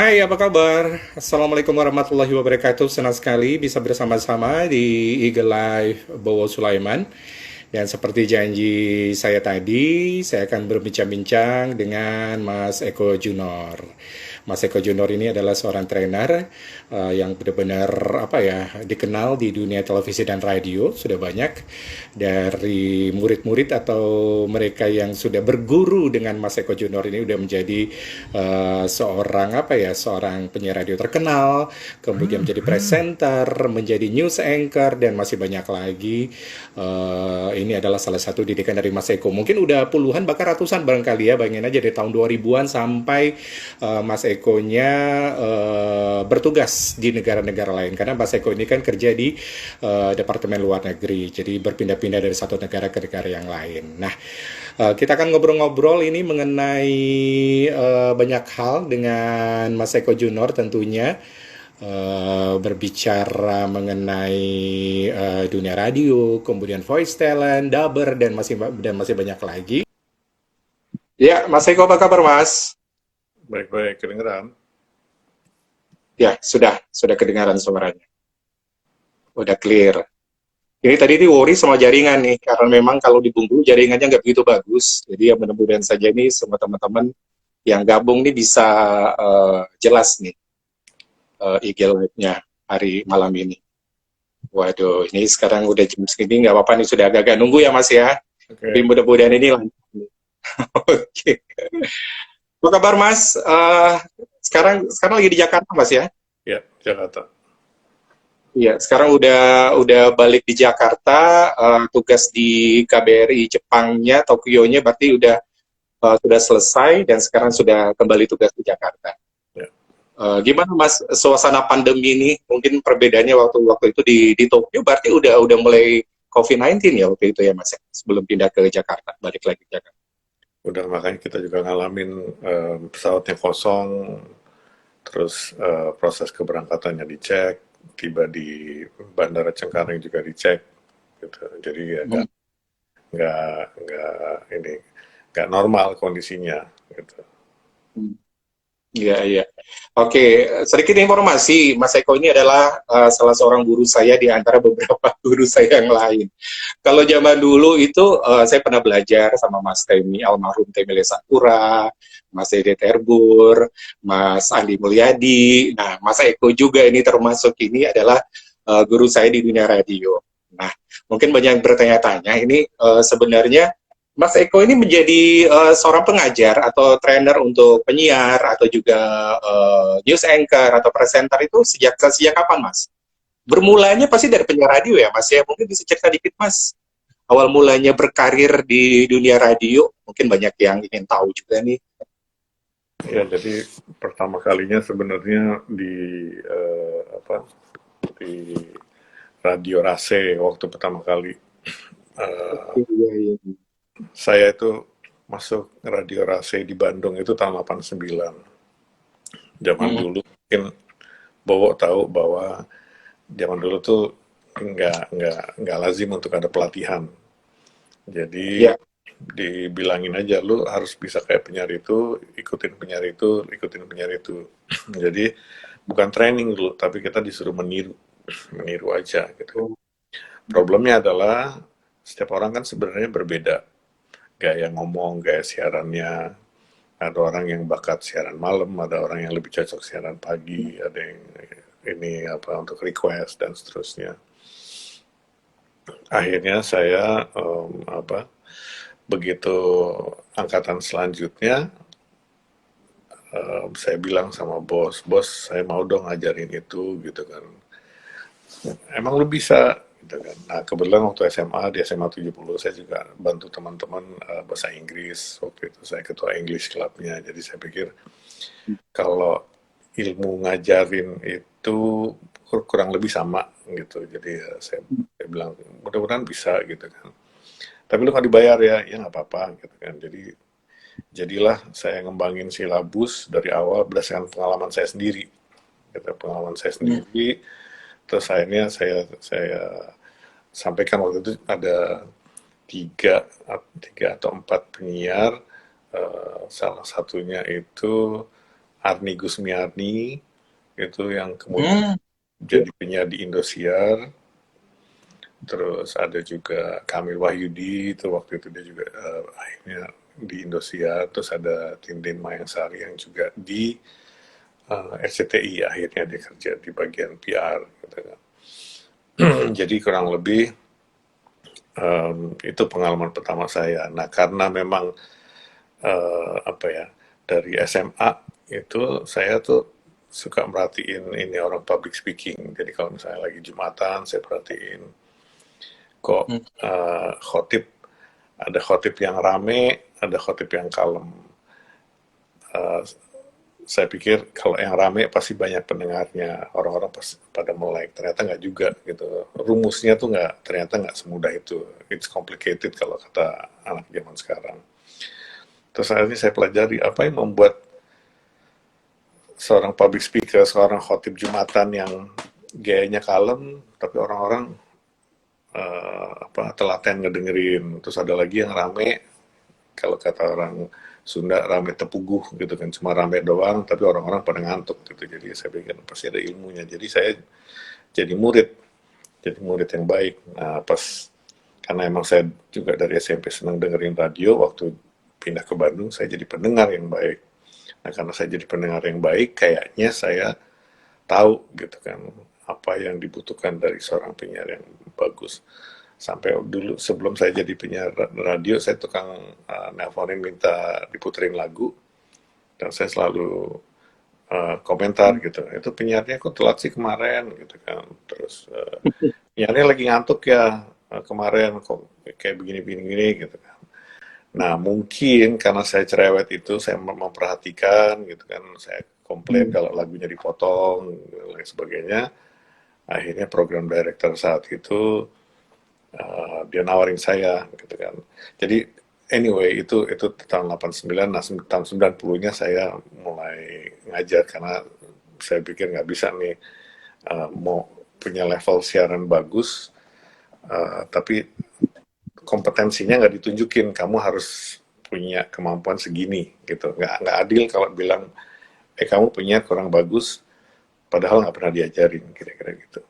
Hai, apa kabar? Assalamualaikum warahmatullahi wabarakatuh. Senang sekali bisa bersama-sama di Eagle Life Bowo Sulaiman. Dan seperti janji saya tadi, saya akan berbincang-bincang dengan Mas Eko Junor. Mas Eko Junor ini adalah seorang trainer yang benar-benar apa ya dikenal di dunia televisi dan radio sudah banyak dari murid-murid atau mereka yang sudah berguru dengan Mas Eko Junor ini udah menjadi seorang apa ya seorang penyiar radio terkenal, kemudian menjadi presenter, menjadi news anchor dan masih banyak lagi. Ini adalah salah satu didikan dari Mas Eko. Mungkin udah puluhan bahkan ratusan barangkali ya, bayangin aja dari tahun 2000-an sampai Mas Ekonya bertugas di negara-negara lain. Karena Mas Eko ini kan kerja di Departemen Luar Negeri, jadi berpindah-pindah dari satu negara ke negara yang lain. Nah, kita akan ngobrol-ngobrol ini mengenai banyak hal dengan Mas Eko Junor tentunya. Berbicara mengenai dunia radio, kemudian voice talent, dubber dan masih banyak lagi. Ya, Mas Eko apa kabar, Mas? Baik-baik, kedengeran. Ya, sudah kedengaran suaranya. Udah clear. Ini tadi nih worry sama jaringan nih, karena memang kalau di Bengkulu jaringannya nggak begitu bagus. Jadi ya mudah-mudahan saja nih semua teman-teman yang gabung nih bisa jelas nih IG Live-nya hari malam ini. Waduh, ini sekarang udah jam segini nggak apa-apa nih, sudah agak-agak nunggu ya Mas ya. Tapi Oke. mudah-mudahan ini lancar. Oke. Apa kabar Mas? Sekarang lagi di Jakarta Mas ya? Ya, Jakarta. Iya, sekarang udah balik di Jakarta, tugas di KBRI Jepangnya, Tokyo-nya berarti sudah selesai dan sekarang sudah kembali tugas di Jakarta. Ya. Gimana Mas suasana pandemi ini? Mungkin perbedaannya waktu itu di Tokyo berarti udah mulai COVID-19 ya waktu itu ya Mas ya? Sebelum pindah ke Jakarta, balik lagi ke Jakarta. Udah makanya kita juga ngalamin pesawatnya kosong, terus proses keberangkatannya dicek, tiba di Bandara Cengkareng juga dicek, gitu. Jadi ya Hmm. ini nggak normal kondisinya, gitu. Iya, iya. Oke, sedikit informasi, Mas Eko ini adalah salah seorang guru saya di antara beberapa guru saya yang lain. Kalau zaman dulu itu saya pernah belajar sama Mas Temi, almarhum Temi Lesakura, Mas Ede Terbur, Mas Andi Mulyadi. Nah, Mas Eko juga ini termasuk ini adalah guru saya di dunia radio. Nah, mungkin banyak yang bertanya-tanya, ini sebenarnya Mas Eko ini menjadi seorang pengajar atau trainer untuk penyiar atau juga news anchor atau presenter itu sejak kapan, Mas? Bermulanya pasti dari penyiar radio ya, Mas ya. Mungkin bisa cerita dikit, Mas. Awal mulanya berkarir di dunia radio, mungkin banyak yang ingin tahu juga nih. Ya, jadi pertama kalinya sebenarnya di Radio Rase waktu pertama kali. Eh, Iya, iya. saya itu masuk Radio Rase di Bandung itu tahun 89. Zaman Mm-mm. dulu mungkin Bowo tahu bahwa zaman dulu tuh nggak lazim untuk ada pelatihan. Jadi Ya. dibilangin aja lu harus bisa kayak penyiar itu, ikutin penyiar itu, ikutin penyiar itu. Jadi bukan training dulu, tapi kita disuruh meniru, meniru aja gitu kan. Problemnya adalah setiap orang kan sebenarnya berbeda, gaya ngomong, gaya siarannya. Ada orang yang bakat siaran malam, ada orang yang lebih cocok siaran pagi, ada yang ini apa untuk request dan seterusnya. Akhirnya saya begitu angkatan selanjutnya saya bilang sama bos, bos saya mau dong ngajarin itu gitu kan. Emang lu bisa gitu kan. Nah kebetulan waktu SMA di SMA 70 saya juga bantu teman-teman bahasa Inggris. Waktu itu saya ketua English Clubnya. Jadi saya pikir kalau ilmu ngajarin itu kurang lebih sama gitu. Jadi saya bilang mudah-mudahan bisa gitu kan. Tapi lu nggak dibayar ya, ya nggak apa-apa gitu kan. Jadi jadilah saya ngembangin silabus dari awal berdasarkan pengalaman saya sendiri. Gitu, pengalaman saya sendiri. Terus akhirnya saya sampaikan waktu itu ada tiga, tiga atau empat penyiar. Salah satunya itu Arni Gusmiarni itu yang kemudian Hmm. jadi penyiar di Indosiar. Terus ada juga Kamil Wahyudi itu waktu itu dia juga akhirnya di Indosiar. Terus ada Tintin Mayangsari yang juga di RCTI, akhirnya dia kerja di bagian PR gitu kan. Jadi kurang lebih itu pengalaman pertama saya. Nah karena memang apa ya, dari SMA itu saya tuh suka merhatiin ini orang public speaking. Jadi kalau misalnya lagi Jumatan saya perhatiin kok Hmm. khotib, ada khotib yang rame, ada khotib yang kalem. Eh, saya pikir kalau yang rame pasti banyak pendengarnya, orang-orang pasti pada melek. Ternyata nggak juga gitu. Rumusnya tuh nggak, ternyata nggak semudah itu. It's complicated kalau kata anak zaman sekarang. Terus akhirnya saya pelajari apa yang membuat seorang public speaker, seorang khotib Jumatan yang gayanya kalem, tapi orang-orang apa telaten ngedengerin. Terus ada lagi yang rame, kalau kata orang Sunda rame tepuguh gitu kan, cuma rame doang tapi orang-orang pada ngantuk gitu. Jadi saya pikir pasti ada ilmunya, jadi saya jadi murid, jadi murid yang baik. Nah pas, karena emang saya juga dari SMP senang dengerin radio, waktu pindah ke Bandung saya jadi pendengar yang baik. Nah karena saya jadi pendengar yang baik, kayaknya saya tahu gitu kan apa yang dibutuhkan dari seorang penyiar yang bagus. Sampai dulu sebelum saya jadi penyiar radio, saya tukang nelponin minta diputerin lagu, dan saya selalu komentar gitu, itu penyiarnya kok telat sih kemarin gitu kan. Terus penyiarnya lagi ngantuk ya, kemarin kok kayak begini-begini gitu kan. Nah mungkin karena saya cerewet itu, saya memperhatikan gitu kan, saya komplain Hmm. kalau lagunya dipotong dan lain sebagainya. Akhirnya program director saat itu dia nawarin saya gitu kan. Jadi anyway itu tahun 89. Nah tahun 90-nya saya mulai ngajar karena saya pikir nggak bisa nih mau punya level siaran bagus tapi kompetensinya nggak ditunjukin, kamu harus punya kemampuan segini gitu. Nggak adil kalau bilang kamu punya kurang bagus padahal nggak pernah diajarin, kira-kira gitu.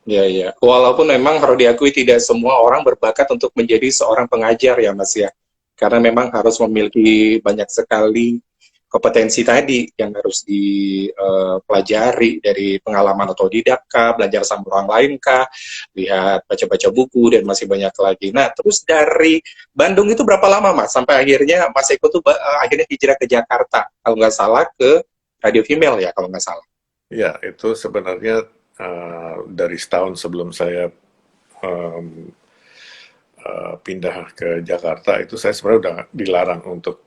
Ya, ya. Walaupun memang harus diakui tidak semua orang berbakat untuk menjadi seorang pengajar ya, Mas ya. Karena memang harus memiliki banyak sekali kompetensi tadi yang harus dipelajari dari pengalaman otodidak kah, belajar sama orang lain kah, lihat baca-baca buku dan masih banyak lagi. Nah, terus dari Bandung itu berapa lama, Mas? Sampai akhirnya Mas Eko tuh akhirnya hijrah ke Jakarta, kalau nggak salah ke Radio Female ya, kalau nggak salah. Ya itu sebenarnya dari setahun sebelum saya em, pindah ke Jakarta itu saya sebenarnya udah dilarang untuk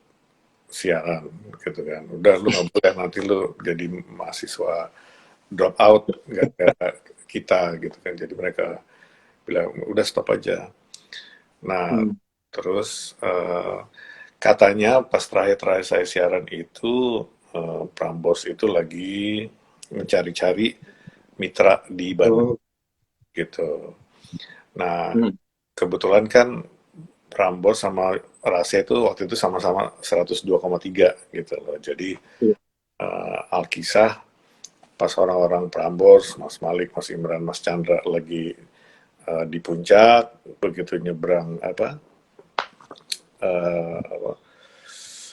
siaran gitu kan. Udah lu nggak boleh, nanti lu jadi mahasiswa drop out gara-gara kita gitu kan. Jadi mereka bilang udah stop aja. Nah Hmm. terus katanya pas terakhir-terakhir saya siaran itu Prambors itu lagi mencari-cari mitra di Bandung Oh. gitu. Nah Hmm. kebetulan kan Prambors sama Rase itu waktu itu sama-sama 102,3 gitu loh. Jadi Iya. Alkisah pas orang-orang Prambors, Mas Malik, Mas Imran, Mas Chandra lagi di puncak, begitu nyebrang apa,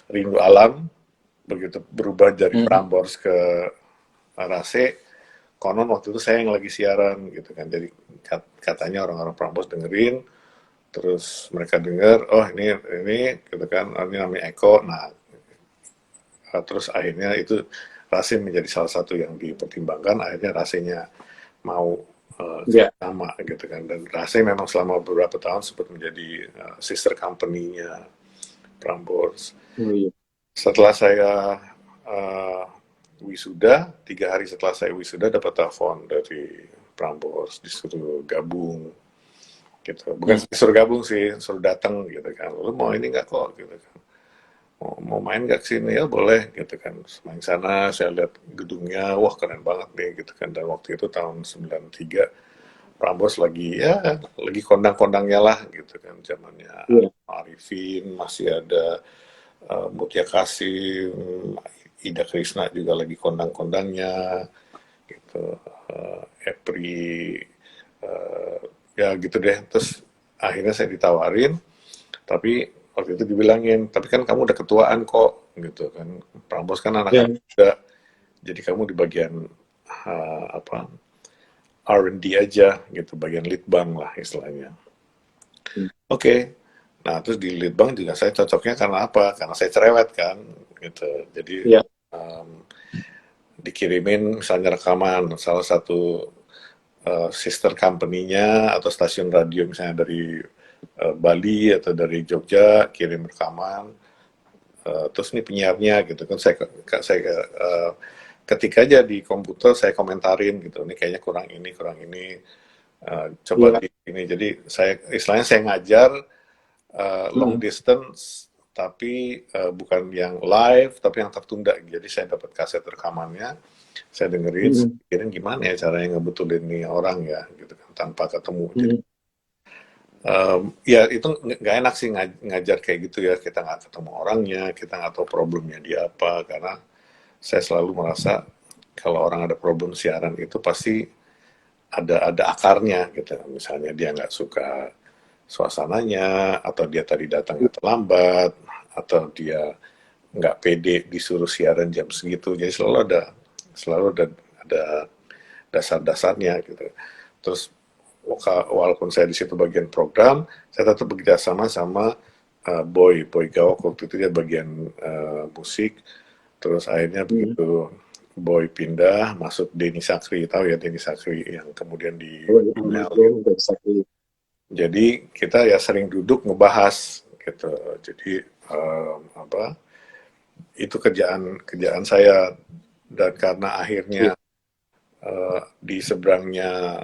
Rindu Alam, begitu berubah dari Hmm. Prambors ke Rase, konon waktu itu saya yang lagi siaran gitu kan. Jadi katanya orang-orang Prambors dengerin, terus mereka dengar, oh ini gitu kan, oh, ini namanya Eko. Nah terus akhirnya itu Rasim menjadi salah satu yang dipertimbangkan. Akhirnya Rasimnya mau Ya. sama gitu kan. Dan Rasim memang selama beberapa tahun sempat menjadi sister company-nya Prambors. Oh, iya. Setelah saya uh, wisuda, 3 hari setelah saya wisuda dapat telepon dari Prambors disuruh gabung gitu. Bukan Hmm. disuruh gabung sih, suruh datang gitu kan. Lu mau ini nggak kok gitu kan. Mau main gak sini, ya boleh gitu kan. Main sana, saya lihat gedungnya, wah keren banget nih gitu kan. Dan waktu itu tahun 93 Prambors lagi ya lagi kondang-kondangnya lah gitu kan, zamannya Iya. Arifin, masih ada Mutia Kasim, Ida Krisna juga lagi kondang-kondangnya gitu, Epri, ya gitu deh. Terus akhirnya saya ditawarin, tapi waktu itu dibilangin, tapi kan kamu udah ketuaan kok gitu kan, Prambors kan anak-anak Ya. muda, jadi kamu di bagian apa, R&D aja gitu, bagian lead bank lah istilahnya. Oke. Nah, terus di lead bank juga saya cocoknya karena apa? Karena saya cerewet kan gitu. Jadi Ya. em, dikirimin misalnya rekaman salah satu sister company-nya atau stasiun radio misalnya dari Bali atau dari Jogja kirim rekaman, terus ini penyiarnya gitu kan, saya ketik aja di komputer, saya komentarin gitu, ini kayaknya kurang ini, coba Ya. di ini. Jadi saya istilahnya saya ngajar long Hmm. distance, tapi bukan yang live tapi yang tertunda. Jadi saya dapat kaset rekamannya, saya dengerin, saya Hmm. pikirin gimana ya caranya ngebetulin nih orang ya gitu kan, tanpa ketemu. Jadi Hmm. ya itu nggak enak sih ngajar kayak gitu ya, kita nggak ketemu orangnya, kita nggak tahu problemnya dia apa. Karena saya selalu merasa kalau orang ada problem siaran itu pasti ada akarnya gitu. Misalnya dia nggak suka suasananya, atau dia tadi datangnya terlambat, atau dia nggak pede disuruh siaran jam segitu. Jadi selalu ada dasar-dasarnya gitu. Terus walaupun saya di situ bagian program, saya tetap bekerja sama Boy Gawok. Waktu itu dia bagian musik. Terus akhirnya Hmm. begitu Boy pindah, masuk Denny Sakri, tahu ya Denny Sakri yang kemudian di Oh, ya, Mel itu gitu. udah bisa Jadi kita ya sering duduk ngebahas gitu. Jadi apa? Itu kerjaan kerjaan saya, dan karena akhirnya ya. di seberangnya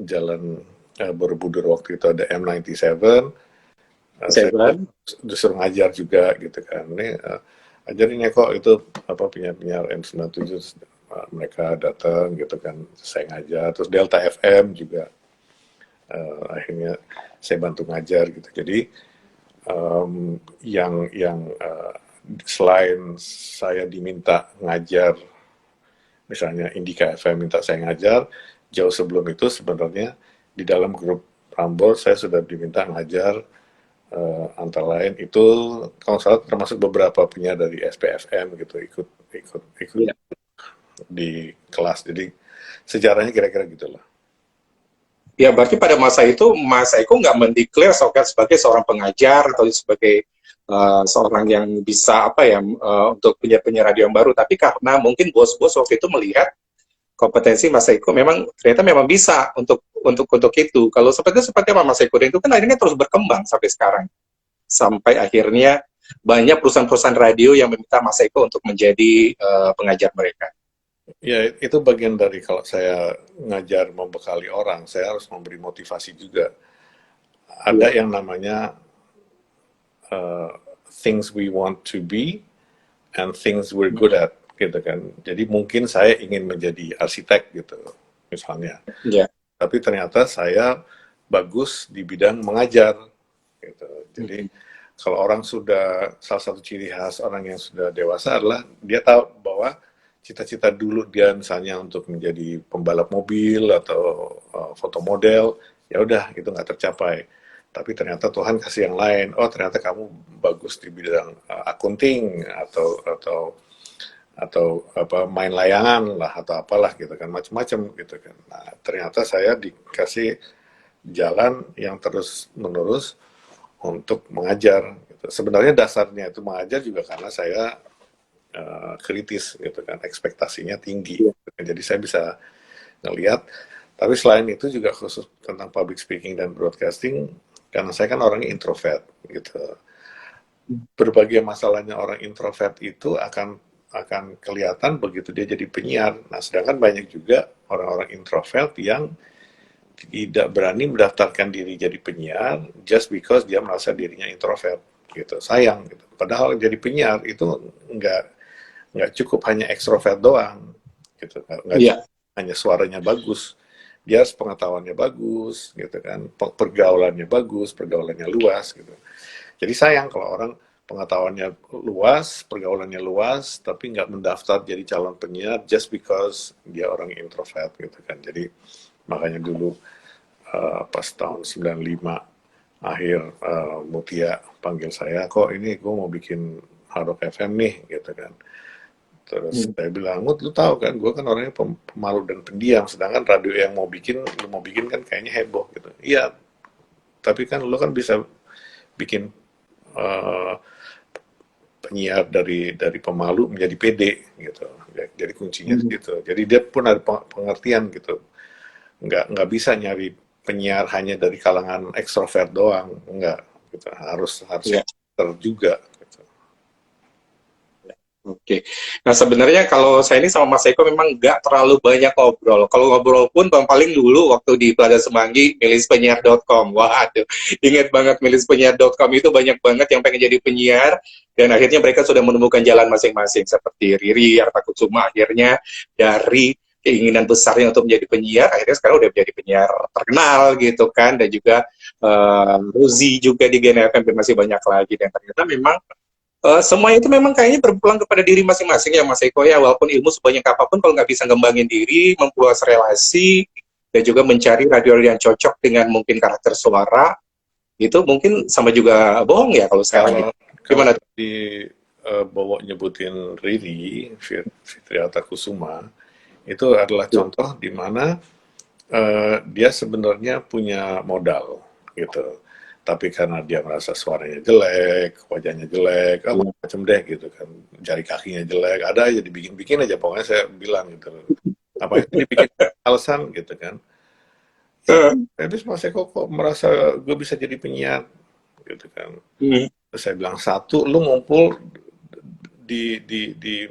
jalan Borobudur waktu itu ada M97, saya Seven. disuruh ngajar juga gitu kan. Ini ajarin ya kok itu apa penyiar-penyiar M97, mereka datang gitu kan, saya ngajar. Terus Delta FM juga akhirnya saya bantu ngajar gitu. Jadi yang selain saya diminta ngajar, misalnya Indika FM minta saya ngajar, jauh sebelum itu sebenarnya di dalam grup Prambors saya sudah diminta ngajar, antara lain itu kalau salah termasuk beberapa penyiar dari SPFM gitu, ikut Ya. di kelas. Jadi sejarahnya kira-kira gitulah. Ya, berarti pada masa itu Mas Eko nggak mendeklar sebagai seorang pengajar atau sebagai seorang yang bisa apa ya untuk penyiar-penyiar radio yang baru, tapi karena mungkin bos-bos waktu itu melihat kompetensi Mas Eko memang ternyata memang bisa untuk itu. Kalau seperti apa Mas Eko, dan itu kan akhirnya terus berkembang sampai sekarang, sampai akhirnya banyak perusahaan-perusahaan radio yang meminta Mas Eko untuk menjadi pengajar mereka. Ya, itu bagian dari kalau saya ngajar membekali orang, saya harus memberi motivasi juga. Ada Iya. yang namanya uh, things we want to be and things we're good at gitu kan. Jadi mungkin saya ingin menjadi arsitek gitu misalnya, Iya. tapi ternyata saya bagus di bidang mengajar gitu. Jadi kalau orang sudah, salah satu ciri khas orang yang sudah dewasa adalah dia tahu bahwa cita-cita dulu dia misalnya untuk menjadi pembalap mobil atau foto model, ya udah itu nggak tercapai. Tapi ternyata Tuhan kasih yang lain. Oh ternyata kamu bagus di bidang akunting atau apa main layangan lah atau apalah gitu kan, macam-macam gitu kan. Nah ternyata saya dikasih jalan yang terus menerus untuk mengajar gitu. Sebenarnya dasarnya itu mengajar juga karena saya kritis gitu kan, ekspektasinya tinggi. Iya. Jadi saya bisa ngelihat. Tapi selain itu juga khusus tentang public speaking dan broadcasting, karena saya kan orangnya introvert gitu. Berbagai masalahnya orang introvert itu akan kelihatan begitu dia jadi penyiar. Nah, sedangkan banyak juga orang-orang introvert yang tidak berani mendaftarkan diri jadi penyiar just because dia merasa dirinya introvert gitu. Sayang gitu. Padahal jadi penyiar itu nggak nggak cukup hanya ekstrovert doang gitu, nggak Iya. cukup hanya suaranya bagus, dia harus pengetahuannya bagus gitu kan, pergaulannya bagus, pergaulannya luas gitu. Jadi sayang kalau orang pengetahuannya luas, pergaulannya luas, tapi nggak mendaftar jadi calon penyiar just because dia orang introvert gitu kan. Jadi makanya dulu pas tahun 95 akhir Mutia panggil saya, kok ini gue mau bikin Hard Rock FM nih gitu kan. Terus saya bilang, lu tahu kan, gue kan orangnya pemalu dan pendiam, sedangkan radio yang lu mau bikin kan kayaknya heboh gitu. Iya, tapi kan lu kan bisa bikin eh, penyiar dari pemalu menjadi pede gitu. Jadi kuncinya gitu. Jadi dia pun ada pengertian gitu. Nggak bisa nyari penyiar hanya dari kalangan ekstrovert doang, nggak gitu. Harus Ya. pinter juga gitu. Oke. Nah, sebenarnya kalau saya ini sama Mas Eko memang nggak terlalu banyak ngobrol. Kalau ngobrol pun paling dulu waktu di Plaza Semanggi, milispenyiar.com. Waduh, ingat banget milispenyiar.com itu banyak banget yang pengen jadi penyiar, dan akhirnya mereka sudah menemukan jalan masing-masing. Seperti Riri, Arta Kusuma, akhirnya dari keinginan besarnya untuk menjadi penyiar, akhirnya sekarang udah menjadi penyiar terkenal gitu kan, dan juga Ruzi juga di Gen FM masih banyak lagi, dan ternyata memang semua itu memang kayaknya berpulang kepada diri masing-masing ya Mas Eko ya, walaupun ilmu sebanyak apapun kalau nggak bisa ngembangin diri, memperluas relasi, dan juga mencari radio yang cocok dengan mungkin karakter suara, itu mungkin sama juga bohong ya kalau sekarang gitu. Kalau Gimana tuh? di Bowo nyebutin Riri, Fitriata Kusuma, itu adalah contoh di mana dia sebenarnya punya modal gitu. Tapi karena dia merasa suaranya jelek, wajahnya jelek, macam deh gitu kan, jari kakinya jelek, ada aja dibikin-bikin aja, pokoknya saya bilang gitu. Apa itu dibikin alasan gitu kan. Ya, habis Mas Eko kok merasa gue bisa jadi penyiar gitu kan. Hmm. Terus saya bilang, satu, lu ngumpul di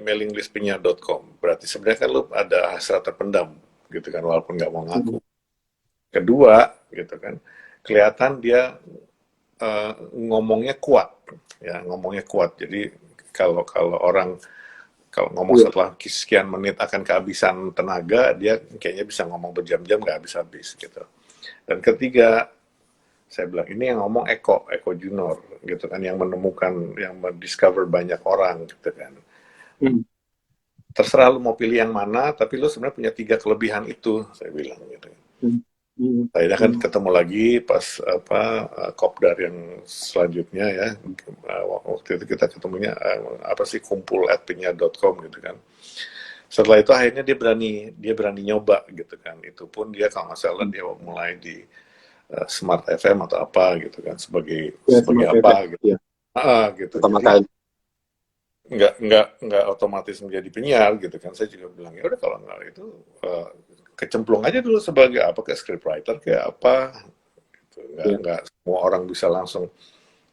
mailing list penyiar.com. Berarti sebenarnya kan lu ada hasrat terpendam gitu kan, walaupun nggak mau ngaku. Kedua, gitu kan, kelihatan dia ngomongnya kuat, ya ngomongnya kuat. Jadi kalau kalau orang kalau ngomong setelah sekian menit akan kehabisan tenaga, dia kayaknya bisa ngomong berjam-jam nggak habis-habis gitu. Dan ketiga, saya bilang ini yang ngomong Eko Junior gitu kan, yang menemukan, yang mendiscover banyak orang gitu kan. Terserah lu mau pilih yang mana, tapi lu sebenarnya punya 3 kelebihan itu, saya bilang gitu. Akhirnya kan ketemu lagi pas kopdar yang selanjutnya ya, waktu itu kita ketemunya apa sih, kumpul@penyiar.com gitu kan. Setelah itu akhirnya dia berani nyoba gitu kan. Itu pun dia kalau nggak salah dia mulai di Smart FM atau apa gitu kan, sebagai apa FM, gitu. ya. Gitu. Pertama Jadi kali. nggak otomatis menjadi penyiar gitu kan. Saya juga bilang, ya udah kalau nggak itu kecemplung aja dulu sebagai apa, kayak scriptwriter kayak apa gitu. Nggak semua orang bisa langsung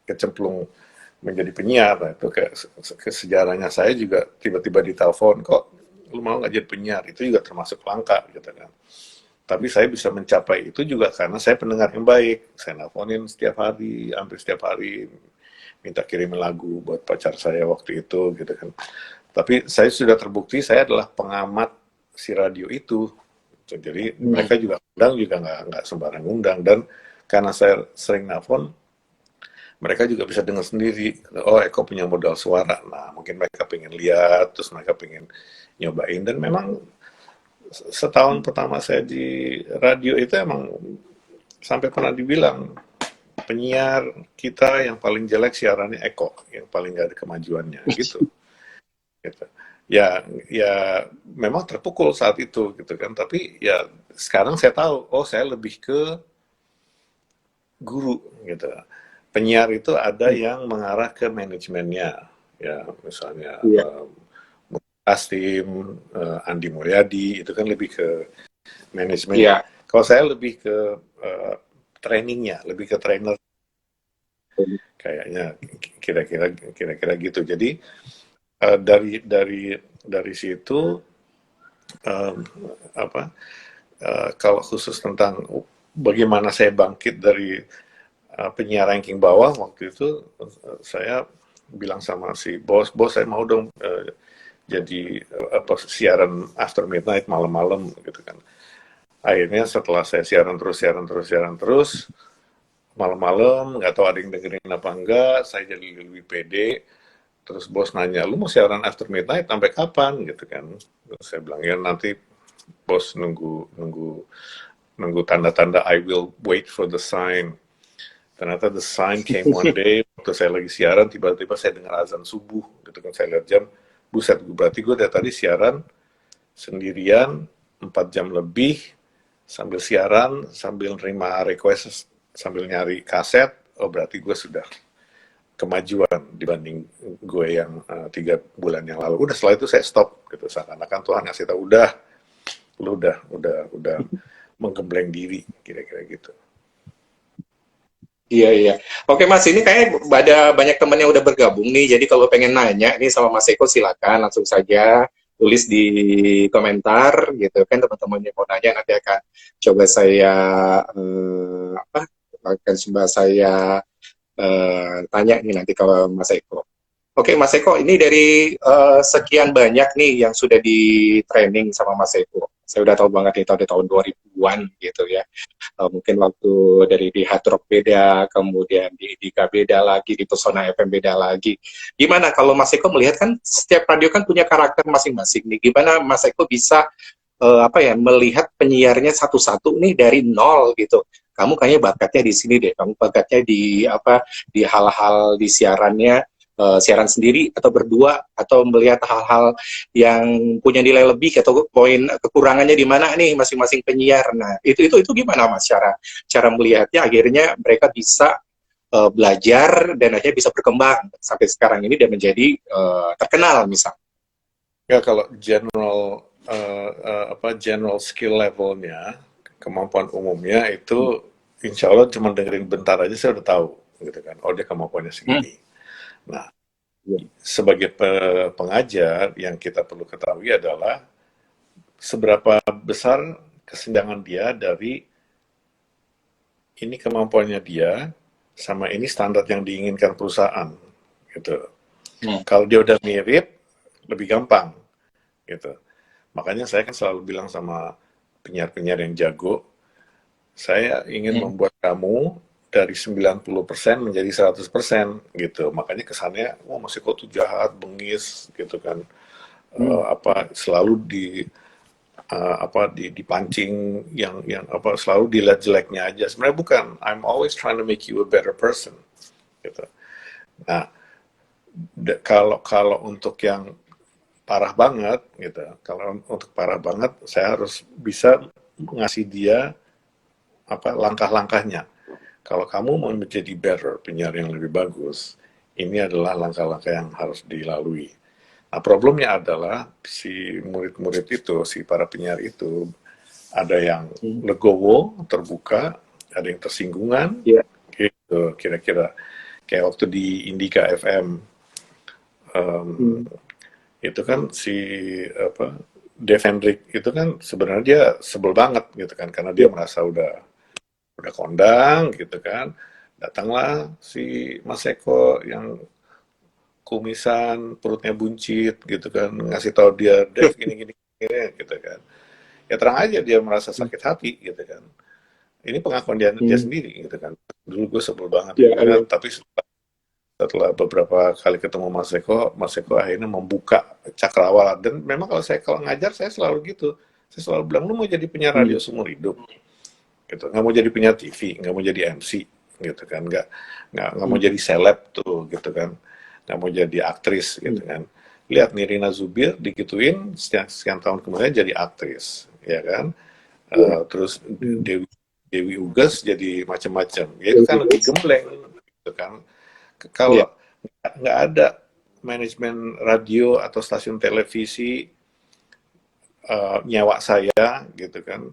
kecemplung menjadi penyiar. Nah, itu kayak sejarahnya saya juga tiba-tiba ditelepon, kok lu mau nggak jadi penyiar, itu juga termasuk langka gitu kan. Tapi saya bisa mencapai itu juga karena saya pendengar yang baik. Saya nelfonin setiap hari, hampir setiap hari, minta kirimin lagu buat pacar saya waktu itu gitu kan. Tapi saya sudah terbukti saya adalah pengamat si radio itu. Jadi mereka juga undang juga nggak sembarang undang, dan karena saya sering nelfon, mereka juga bisa dengar sendiri. Oh, Eko punya modal suara. Nah, mungkin mereka pengen lihat, terus mereka pengen nyobain. Dan memang setahun pertama saya di radio itu emang sampai pernah dibilang penyiar kita yang paling jelek siarannya Eko, yang paling gak ada kemajuannya gitu. Gitu. Ya memang terpukul saat itu gitu kan, tapi ya sekarang saya tahu, oh saya lebih ke guru gitu. Penyiar itu ada yang mengarah ke manajemennya, ya misalnya Astim, Andi Mulyadi, itu kan lebih ke manajemennya. Kalau saya lebih ke trainingnya, lebih ke trainer, kayaknya kira-kira gitu. Jadi dari situ kalau khusus tentang bagaimana saya bangkit dari penyiar ranking bawah, waktu itu saya bilang sama si bos saya mau dong jadi siaran after midnight, malam-malam gitu kan. Akhirnya setelah saya siaran terus malam-malam, nggak tahu ada yang dengerin apa enggak, saya jadi lebih pede. Terus bos nanya, lu mau siaran after midnight sampai kapan gitu kan? Terus saya bilang ya nanti bos nunggu nunggu nunggu tanda-tanda I will wait for the sign. Ternyata the sign came one day waktu saya lagi siaran tiba-tiba saya dengar azan subuh gitu kan, saya lihat jam, buset, berarti gue dari tadi siaran sendirian 4 jam lebih sambil siaran sambil nerima request sambil nyari kaset. Oh berarti gue sudah kemajuan dibanding gue yang 3 bulan yang lalu. Udah setelah itu saya stop gitu, seakan-akan Tuhan ngasih tahu udah, lu udah menggembleng diri kira-kira gitu. Iya, iya. Oke Mas, ini kayak ada banyak teman yang udah bergabung nih. Jadi kalau pengen nanya nih sama Mas Eko silakan langsung saja tulis di komentar gitu kan, teman-teman yang mau nanya nanti akan coba saya apa akan coba saya tanya nih nanti kalau Mas Eko. Oke Mas Eko, ini dari sekian banyak nih yang sudah di training sama Mas Eko. Saya udah tahu banget nih tahun 2000-an gitu ya. Mungkin waktu dari di Hard Rock beda, kemudian di Indika beda lagi, di Pesona FM beda lagi. Gimana kalau Mas Eko melihat kan setiap radio kan punya karakter masing-masing nih. Gimana Mas Eko bisa apa ya melihat penyiarnya satu-satu nih dari nol gitu. Kamu kayaknya bakatnya di sini deh. Kamu bakatnya di apa di hal-hal di siarannya siaran sendiri atau berdua atau melihat hal-hal yang punya nilai lebih atau poin kekurangannya di mana nih masing-masing penyiar. Nah, itu gimana Mas cara cara melihatnya akhirnya mereka bisa belajar dan akhirnya bisa berkembang sampai sekarang ini dan menjadi terkenal misal. Ya kalau general skill levelnya, kemampuan umumnya itu insya Allah cuma dengerin bentar aja saya udah tahu gitu kan. Oh dia kemampuannya Hmm. segini. Nah, sebagai pengajar yang kita perlu ketahui adalah seberapa besar kesenjangan dia dari ini kemampuannya dia sama ini standar yang diinginkan perusahaan gitu. Hmm. Kalau dia udah mirip lebih gampang gitu. Makanya saya kan selalu bilang sama penyiar-penyiar yang jago, saya ingin Hmm. membuat kamu dari 90% menjadi 100% gitu. Makanya kesannya, wah masih kok tuh jahat, bengis gitu kan. Hmm. Apa selalu dipancing yang apa selalu dilihat jeleknya aja. Sebenarnya bukan. I'm always trying to make you a better person gitu. Nah, kalau kalau untuk yang parah banget gitu. Kalau untuk parah banget, saya harus bisa ngasih dia apa langkah-langkahnya. Kalau kamu mau menjadi better, penyiar yang lebih bagus, ini adalah langkah-langkah yang harus dilalui. Nah, problemnya adalah si murid-murid itu, si para penyiar itu, ada yang Hmm. legowo, terbuka, ada yang tersinggungan, Ya. gitu kira-kira. Kayak waktu di Indika FM, um, Hmm. itu kan si apa Devendrik itu kan sebenarnya dia sebel banget gitu kan karena dia Ya. merasa udah kondang gitu kan, datanglah si Mas Eko yang kumisan perutnya buncit gitu kan ngasih tahu dia Dev gini gini gini gitu kan, ya terang aja dia merasa Hmm. sakit hati gitu kan, ini pengakuan dia Hmm. sendiri gitu kan, dulu gue sebel banget Ya, gitu kan, ya. tapi setelah beberapa kali ketemu Mas Eko akhirnya membuka cakrawala. Dan memang kalau ngajar saya selalu gitu. Saya selalu bilang, lu mau jadi penyiar Hmm. radio seumur hidup, gitu. Nggak mau jadi penyiar TV, nggak mau jadi MC, gitu kan. Nggak mau Hmm. jadi seleb tuh, gitu kan. Nggak mau jadi aktris, Hmm. gitu kan. Lihat Nirina Zubir digituin, sekian tahun kemudian jadi aktris, ya kan. Ya. Terus Hmm. Dewi Ugas jadi macam-macam. Ya Ya, itu kan lebih juga. gembleng, gitu kan. Kalau Ya. nggak ada manajemen radio atau stasiun televisi nyewa saya gitu kan,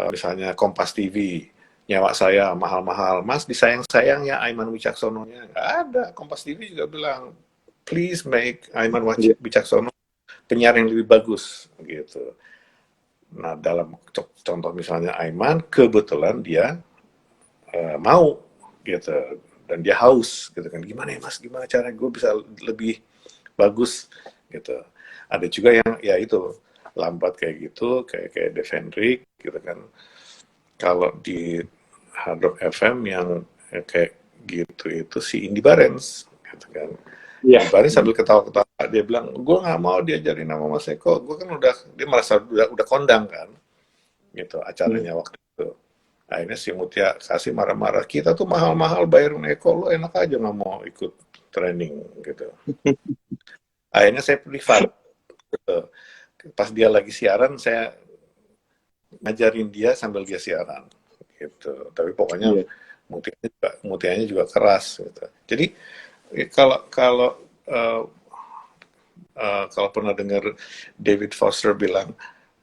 misalnya Kompas TV nyewa saya mahal-mahal, Mas disayang-sayang ya Aiman Wicaksononya, nggak ada. Kompas TV juga bilang please make Aiman Ya. Wicaksono penyiar yang lebih bagus gitu. Nah dalam contoh misalnya Aiman kebetulan dia mau gitu dan dia haus gitu kan, gimana ya Mas, gimana cara gue bisa lebih bagus gitu. Ada juga yang ya itu lambat kayak gitu, kayak Devendrik gitu kan. Kalau di Hard Rock FM yang kayak gitu itu si Indy Barens gitu kan. Iya. Indy Barens sambil ketawa-ketawa dia bilang, gue nggak mau diajarin nama Mas Eko, gue kan udah, dia merasa udah kondang kan gitu Hmm. acaranya waktu itu. Akhirnya si Mutia kasih marah-marah, kita tuh mahal-mahal bayarin Eko, lo enak aja nggak mau ikut training gitu. Akhirnya saya privat gitu. Pas dia lagi siaran saya ngajarin dia sambil dia siaran gitu. Tapi pokoknya Iya. mutianya juga keras gitu. Jadi kalau kalau uh, kalau pernah dengar David Foster bilang,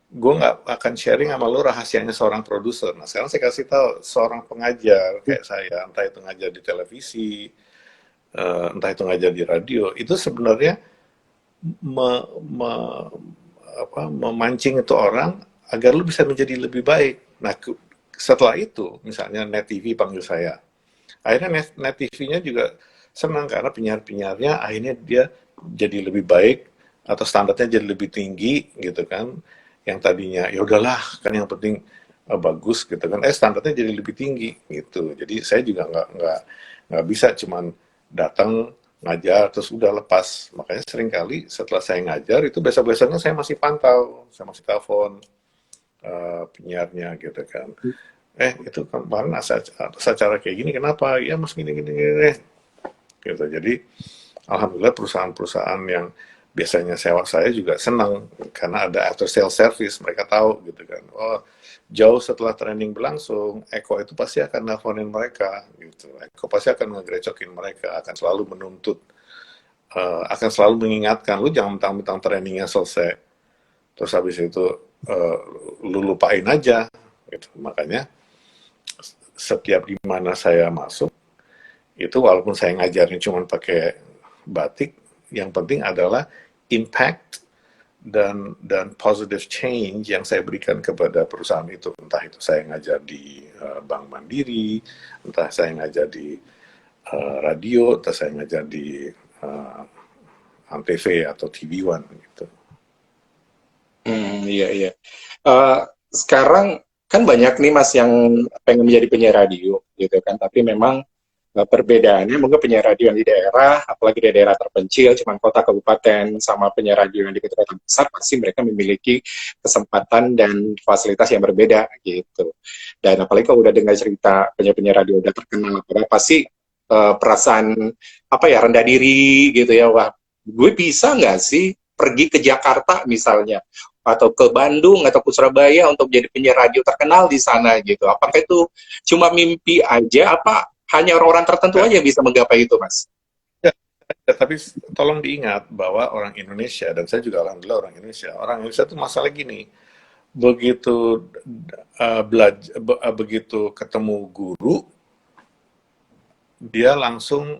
gue nggak akan sharing sama lo rahasianya seorang produser. Nah sekarang saya kasih tahu seorang pengajar kayak saya, entah itu ngajar di televisi, entah itu ngajar di radio, itu sebenarnya me, me, memancing itu orang agar lu bisa menjadi lebih baik. Nah setelah itu, misalnya Net TV panggil saya, akhirnya Net TV-nya juga senang karena penyiar-penyiarnya akhirnya dia jadi lebih baik atau standarnya jadi lebih tinggi gitu kan. Yang tadinya ya udahlah kan yang penting bagus gitu kan. Standarnya jadi lebih tinggi gitu. Jadi saya juga nggak bisa cuman datang ngajar terus udah lepas. Makanya seringkali setelah saya ngajar itu besok-besoknya saya masih pantau, saya masih telepon penyiarnya gitu kan. Itu kemarin acara kayak gini kenapa? Ya mas gini gini gini gitu. Jadi alhamdulillah perusahaan-perusahaan yang biasanya sewa saya juga senang karena ada after sale service, mereka tahu gitu kan. Oh, jauh setelah training berlangsung, Eko itu pasti akan nelfonin mereka gitu. Eko pasti akan ngegrecokin mereka, akan selalu menuntut, akan selalu mengingatkan lu jangan mentang-mentang trainingnya selesai terus habis itu lu lupain aja gitu. Makanya setiap di mana saya masuk itu walaupun saya ngajarnya cuma pakai batik, yang penting adalah impact dan positive change yang saya berikan kepada perusahaan itu. Entah itu saya ngajar di Bank Mandiri, entah saya ngajar di radio, entah saya ngajar di Antv atau TV One gitu. Iya, iya. Eh, Sekarang kan banyak nih Mas yang pengen menjadi penyiar radio gitu kan, tapi memang perbedaannya mungkin penyiar radio yang di daerah, apalagi di daerah terpencil, cuma kota kabupaten, sama penyiar radio yang di kota besar, pasti mereka memiliki kesempatan dan fasilitas yang berbeda gitu. Dan apalagi kalau udah dengar cerita penyiar-penyiar radio udah terkenal, pasti perasaan apa ya, rendah diri gitu ya, wah gue bisa nggak sih pergi ke Jakarta misalnya, atau ke Bandung atau ke Surabaya untuk jadi penyiar radio terkenal di sana gitu. Apakah itu cuma mimpi aja, apa hanya orang-orang tertentu Ya, aja bisa menggapai itu, Mas? ya, tapi tolong diingat bahwa orang Indonesia, dan saya juga alhamdulillah orang Indonesia itu masalah gini, begitu begitu ketemu guru, dia langsung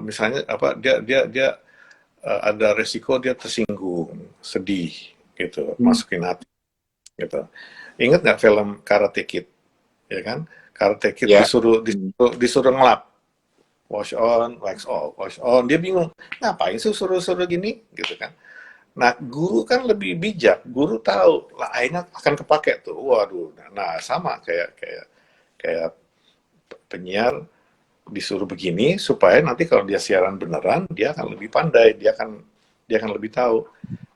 misalnya apa dia ada resiko dia tersinggung, sedih gitu, Hmm. masukin hati gitu. Ingat nggak film Karate Kid, ya kan? Karate Kid Ya. disuruh ngelap, wash on, wax off, wash on. Dia bingung, ngapain sih suruh-suruh gini, gitu kan? Nah, guru kan lebih bijak. Guru tahu, lah akhirnya akan kepake tuh. Waduh, nah sama kayak kayak kayak penyiar disuruh begini supaya nanti kalau dia siaran beneran dia akan lebih pandai, dia akan lebih tahu.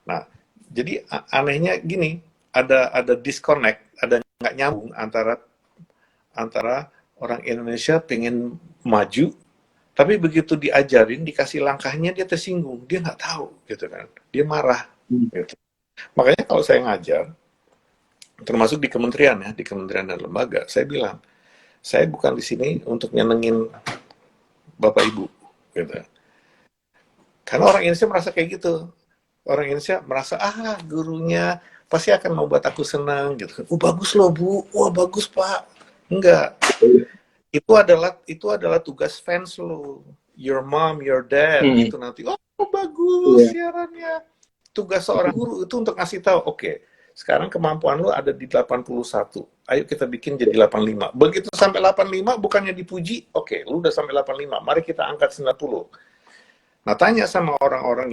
Nah, jadi anehnya gini, ada disconnect, ada nggak nyambung antara antara orang Indonesia pengen maju, tapi begitu diajarin, dikasih langkahnya dia tersinggung, dia nggak tahu gitu kan, dia marah. Gitu. Makanya kalau saya ngajar, termasuk di kementerian ya, di kementerian dan lembaga, saya bilang, saya bukan di sini untuk nyenengin bapak ibu, gitu. Karena orang Indonesia merasa kayak gitu. Orang Indonesia merasa gurunya pasti akan membuat aku senang gitu. Oh bagus loh bu, wah bagus pak. Enggak, itu adalah tugas fans lo. Your mom, your dad Hmm. itu nanti. Oh bagus Iya. siarannya. Tugas seorang guru itu untuk ngasih tahu, oke, sekarang kemampuan lo ada di 81. Ayo kita bikin jadi 85. Begitu sampai 85 bukannya dipuji, oke, lu udah sampai 85. Mari kita angkat 90. Nah, tanya sama orang-orang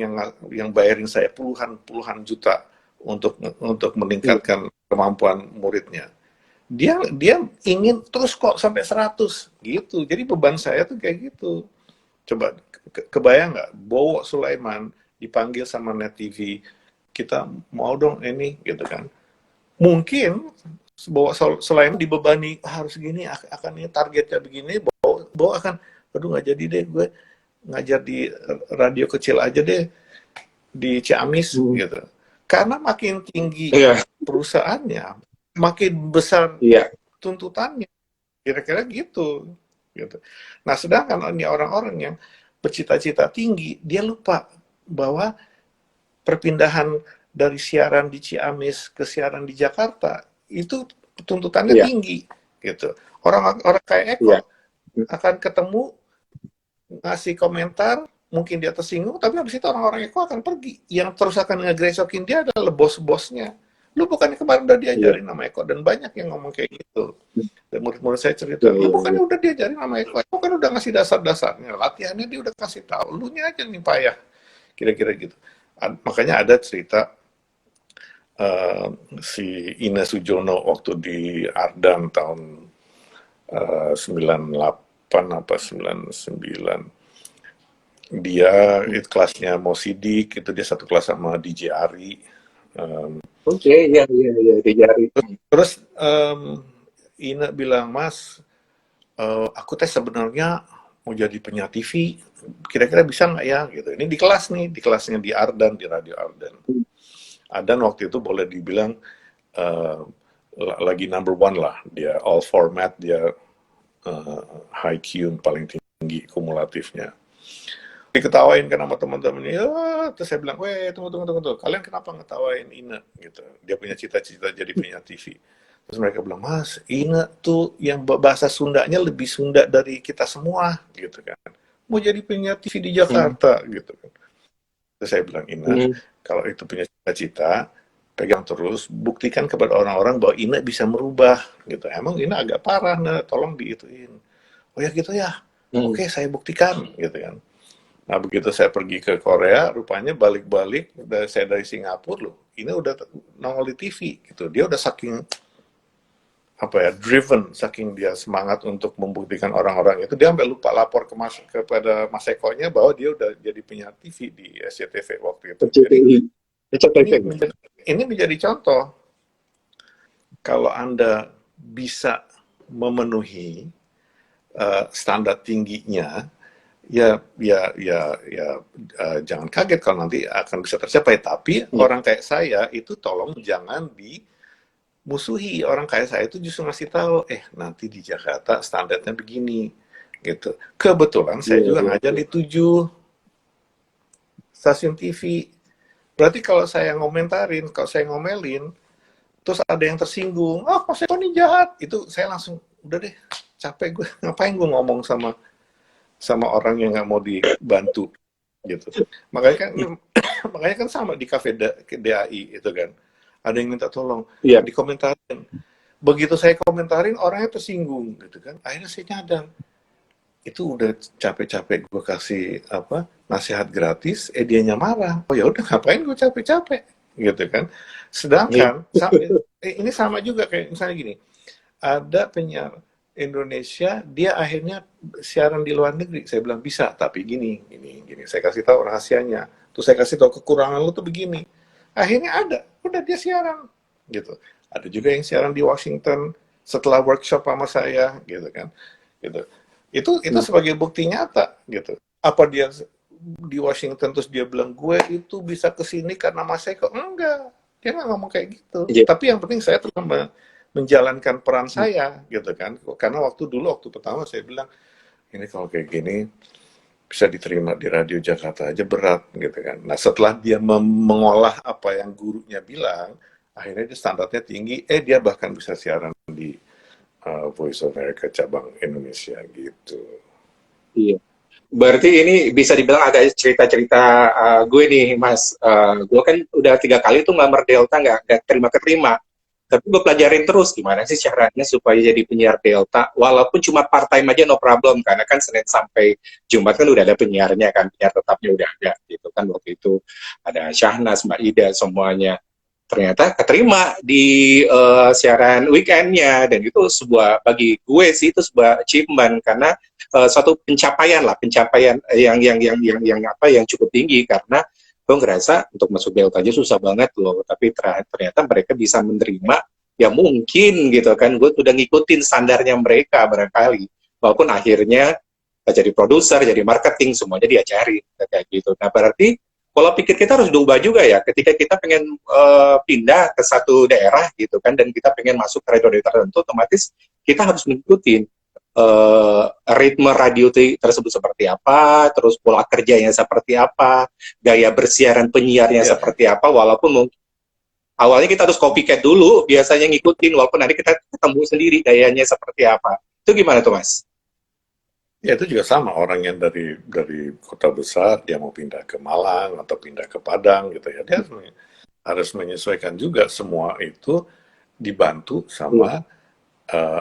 yang bayarin saya puluhan puluhan juta untuk Iya. meningkatkan kemampuan muridnya. dia dia ingin terus kok sampai 100 gitu. Jadi beban saya tuh kayak gitu. Coba kebayang nggak, Bowo Sulaiman dipanggil sama Net TV, kita mau dong ini gitu kan. Mungkin Bowo Sulaiman dibebani harus gini, akan ini targetnya begini, Bowo akan, aduh nggak jadi deh, gue ngajar di radio kecil aja deh di Ciamis gitu. Karena makin tinggi Iya, perusahaannya, makin besar iya, tuntutannya, kira-kira gitu. Gitu. Nah, sedangkan ini orang-orang yang bercita-cita tinggi, dia lupa bahwa perpindahan dari siaran di Ciamis ke siaran di Jakarta itu tuntutannya iya, tinggi, gitu. Orang-orang kayak iya, Eko akan ketemu, ngasih komentar, mungkin dia tersinggung, tapi habis itu orang-orang Eko akan pergi. Yang terus akan ngegresokin dia adalah bos-bosnya. Lu bukannya kemarin udah iya, diajarin nama Eko, dan banyak yang ngomong kayak gitu. Dan murid-murid saya cerita, iya, lu iya, bukannya iya. udah diajarin nama Eko, Eko kan udah ngasih dasar-dasarnya, latihannya dia udah kasih tahu, lu nya aja nih payah, kira-kira gitu. Makanya ada cerita uh, si Ina Sujono waktu di Ardan tahun 98 apa 99, dia itu kelasnya mau sidik, itu dia satu kelas sama DJ Ari. Um, Oke, iya, iya, iya, dijari. terus Ina bilang, Mas, aku teh sebenarnya mau jadi penyiar TV, kira-kira bisa nggak ya? Gitu. Ini di kelas nih, di kelasnya di Ardan, di Radio Ardan. Ardan waktu itu boleh dibilang uh, lagi number one lah, dia all format, dia high Q paling tinggi kumulatifnya. Diketawain kan sama teman-temannya, ya, terus saya bilang, weh tunggu, kalian kenapa ngetawain Ina gitu, dia punya cita-cita jadi penyiar TV. Terus mereka bilang, Mas, Ina tuh yang bahasa Sundanya lebih Sunda dari kita semua gitu kan, mau jadi penyiar TV di Jakarta gitu kan. Terus saya bilang, Ina, kalau itu punya cita-cita, pegang terus, buktikan kepada orang-orang bahwa Ina bisa merubah gitu. Emang Ina agak parah, nah tolong diituin. Oh ya gitu ya, oke saya buktikan gitu kan. Nah, begitu saya pergi ke Korea, rupanya balik-balik, saya dari Singapura loh, ini udah nongol di TV gitu. Dia udah saking apa ya, driven, saking dia semangat untuk membuktikan orang-orang itu, dia sampai lupa lapor kepada Mas Eko-nya bahwa dia udah jadi penyiar TV di SCTV waktu itu. Jadi PCTI, ini PCTV. menjadi contoh, kalau Anda bisa memenuhi standar tingginya, jangan kaget kalau nanti akan bisa tercapai. Tapi orang kayak saya itu tolong jangan dimusuhi. Orang kayak saya itu justru ngasih tahu, nanti di Jakarta standarnya begini, gitu. Kebetulan saya juga ngajar di 7 stasiun TV. Berarti kalau saya ngomentarin, kalau saya ngomelin, terus ada yang tersinggung, Mas Eko ini jahat, itu saya langsung, udah deh, capek gue, ngapain gue ngomong sama orang yang nggak mau dibantu gitu. Makanya kan sama di kafe DAI itu kan, ada yang minta tolong, dikomentarin. Begitu saya komentarin, orangnya tersinggung gitu kan. Akhirnya saya nyadar, itu udah capek-capek gue kasih nasihat gratis, dianya marah. Oh ya udah, ngapain gue capek-capek gitu kan. Sedangkan ini sama juga kayak misalnya gini, ada penyiar Indonesia, dia akhirnya siaran di luar negeri. Saya bilang, bisa, tapi gini. Saya kasih tahu rahasianya. Terus saya kasih tahu kekurangan lu tuh begini. Akhirnya ada, udah dia siaran. Gitu. Ada juga yang siaran di Washington setelah workshop sama saya, gitu kan. Gitu. Itu sebagai bukti nyata, gitu. Apa dia di Washington terus dia bilang, gue itu bisa kesini karena Mas Eko? Enggak. Dia nggak ngomong kayak gitu. Tapi yang penting saya terus menjalankan peran saya gitu kan, karena waktu pertama saya bilang, ini kalau kayak gini bisa diterima di radio Jakarta aja berat gitu kan. Nah setelah dia mengolah apa yang gurunya bilang, akhirnya dia standarnya tinggi, dia bahkan bisa siaran di Voice of America cabang Indonesia gitu. Iya. Berarti ini bisa dibilang ada cerita-cerita gue nih, Mas. Gue kan udah 3 kali tuh ngelamar Delta, nggak terima-keterima. Tapi gue pelajarin terus gimana sih caranya supaya jadi penyiar Delta, walaupun cuma part time aja no problem, karena kan Senin sampai Jumat kan udah ada penyiarnya kan, penyiar tetapnya udah ada gitu kan. Waktu itu ada Syahnas, Mbak Ida, semuanya. ternyata keterima di siaran weekendnya, dan itu sebuah, bagi gue sih itu sebuah achievement, karena suatu pencapaian yang apa, yang cukup tinggi, karena gue ngerasa untuk masuk BLT aja susah banget loh, tapi ternyata mereka bisa menerima, ya mungkin gitu kan, gue udah ngikutin standarnya mereka barangkali, walaupun akhirnya jadi produser, jadi marketing, semuanya diajarin kayak gitu. Nah berarti pola pikir kita harus diubah juga ya, ketika kita pengen pindah ke satu daerah gitu kan, dan kita pengen masuk ke radio tertentu, otomatis kita harus mengikuti ritme radio tersebut seperti apa, terus pola kerjanya seperti apa, gaya bersiaran penyiarnya Ya, seperti apa, walaupun mungkin awalnya kita harus copycat dulu, biasanya ngikutin, walaupun nanti kita ketemu sendiri gayanya seperti apa. Itu gimana tuh Mas? ya itu juga sama orang yang dari kota besar dia mau pindah ke Malang atau pindah ke Padang gitu ya, dia harus menyesuaikan juga semua itu dibantu sama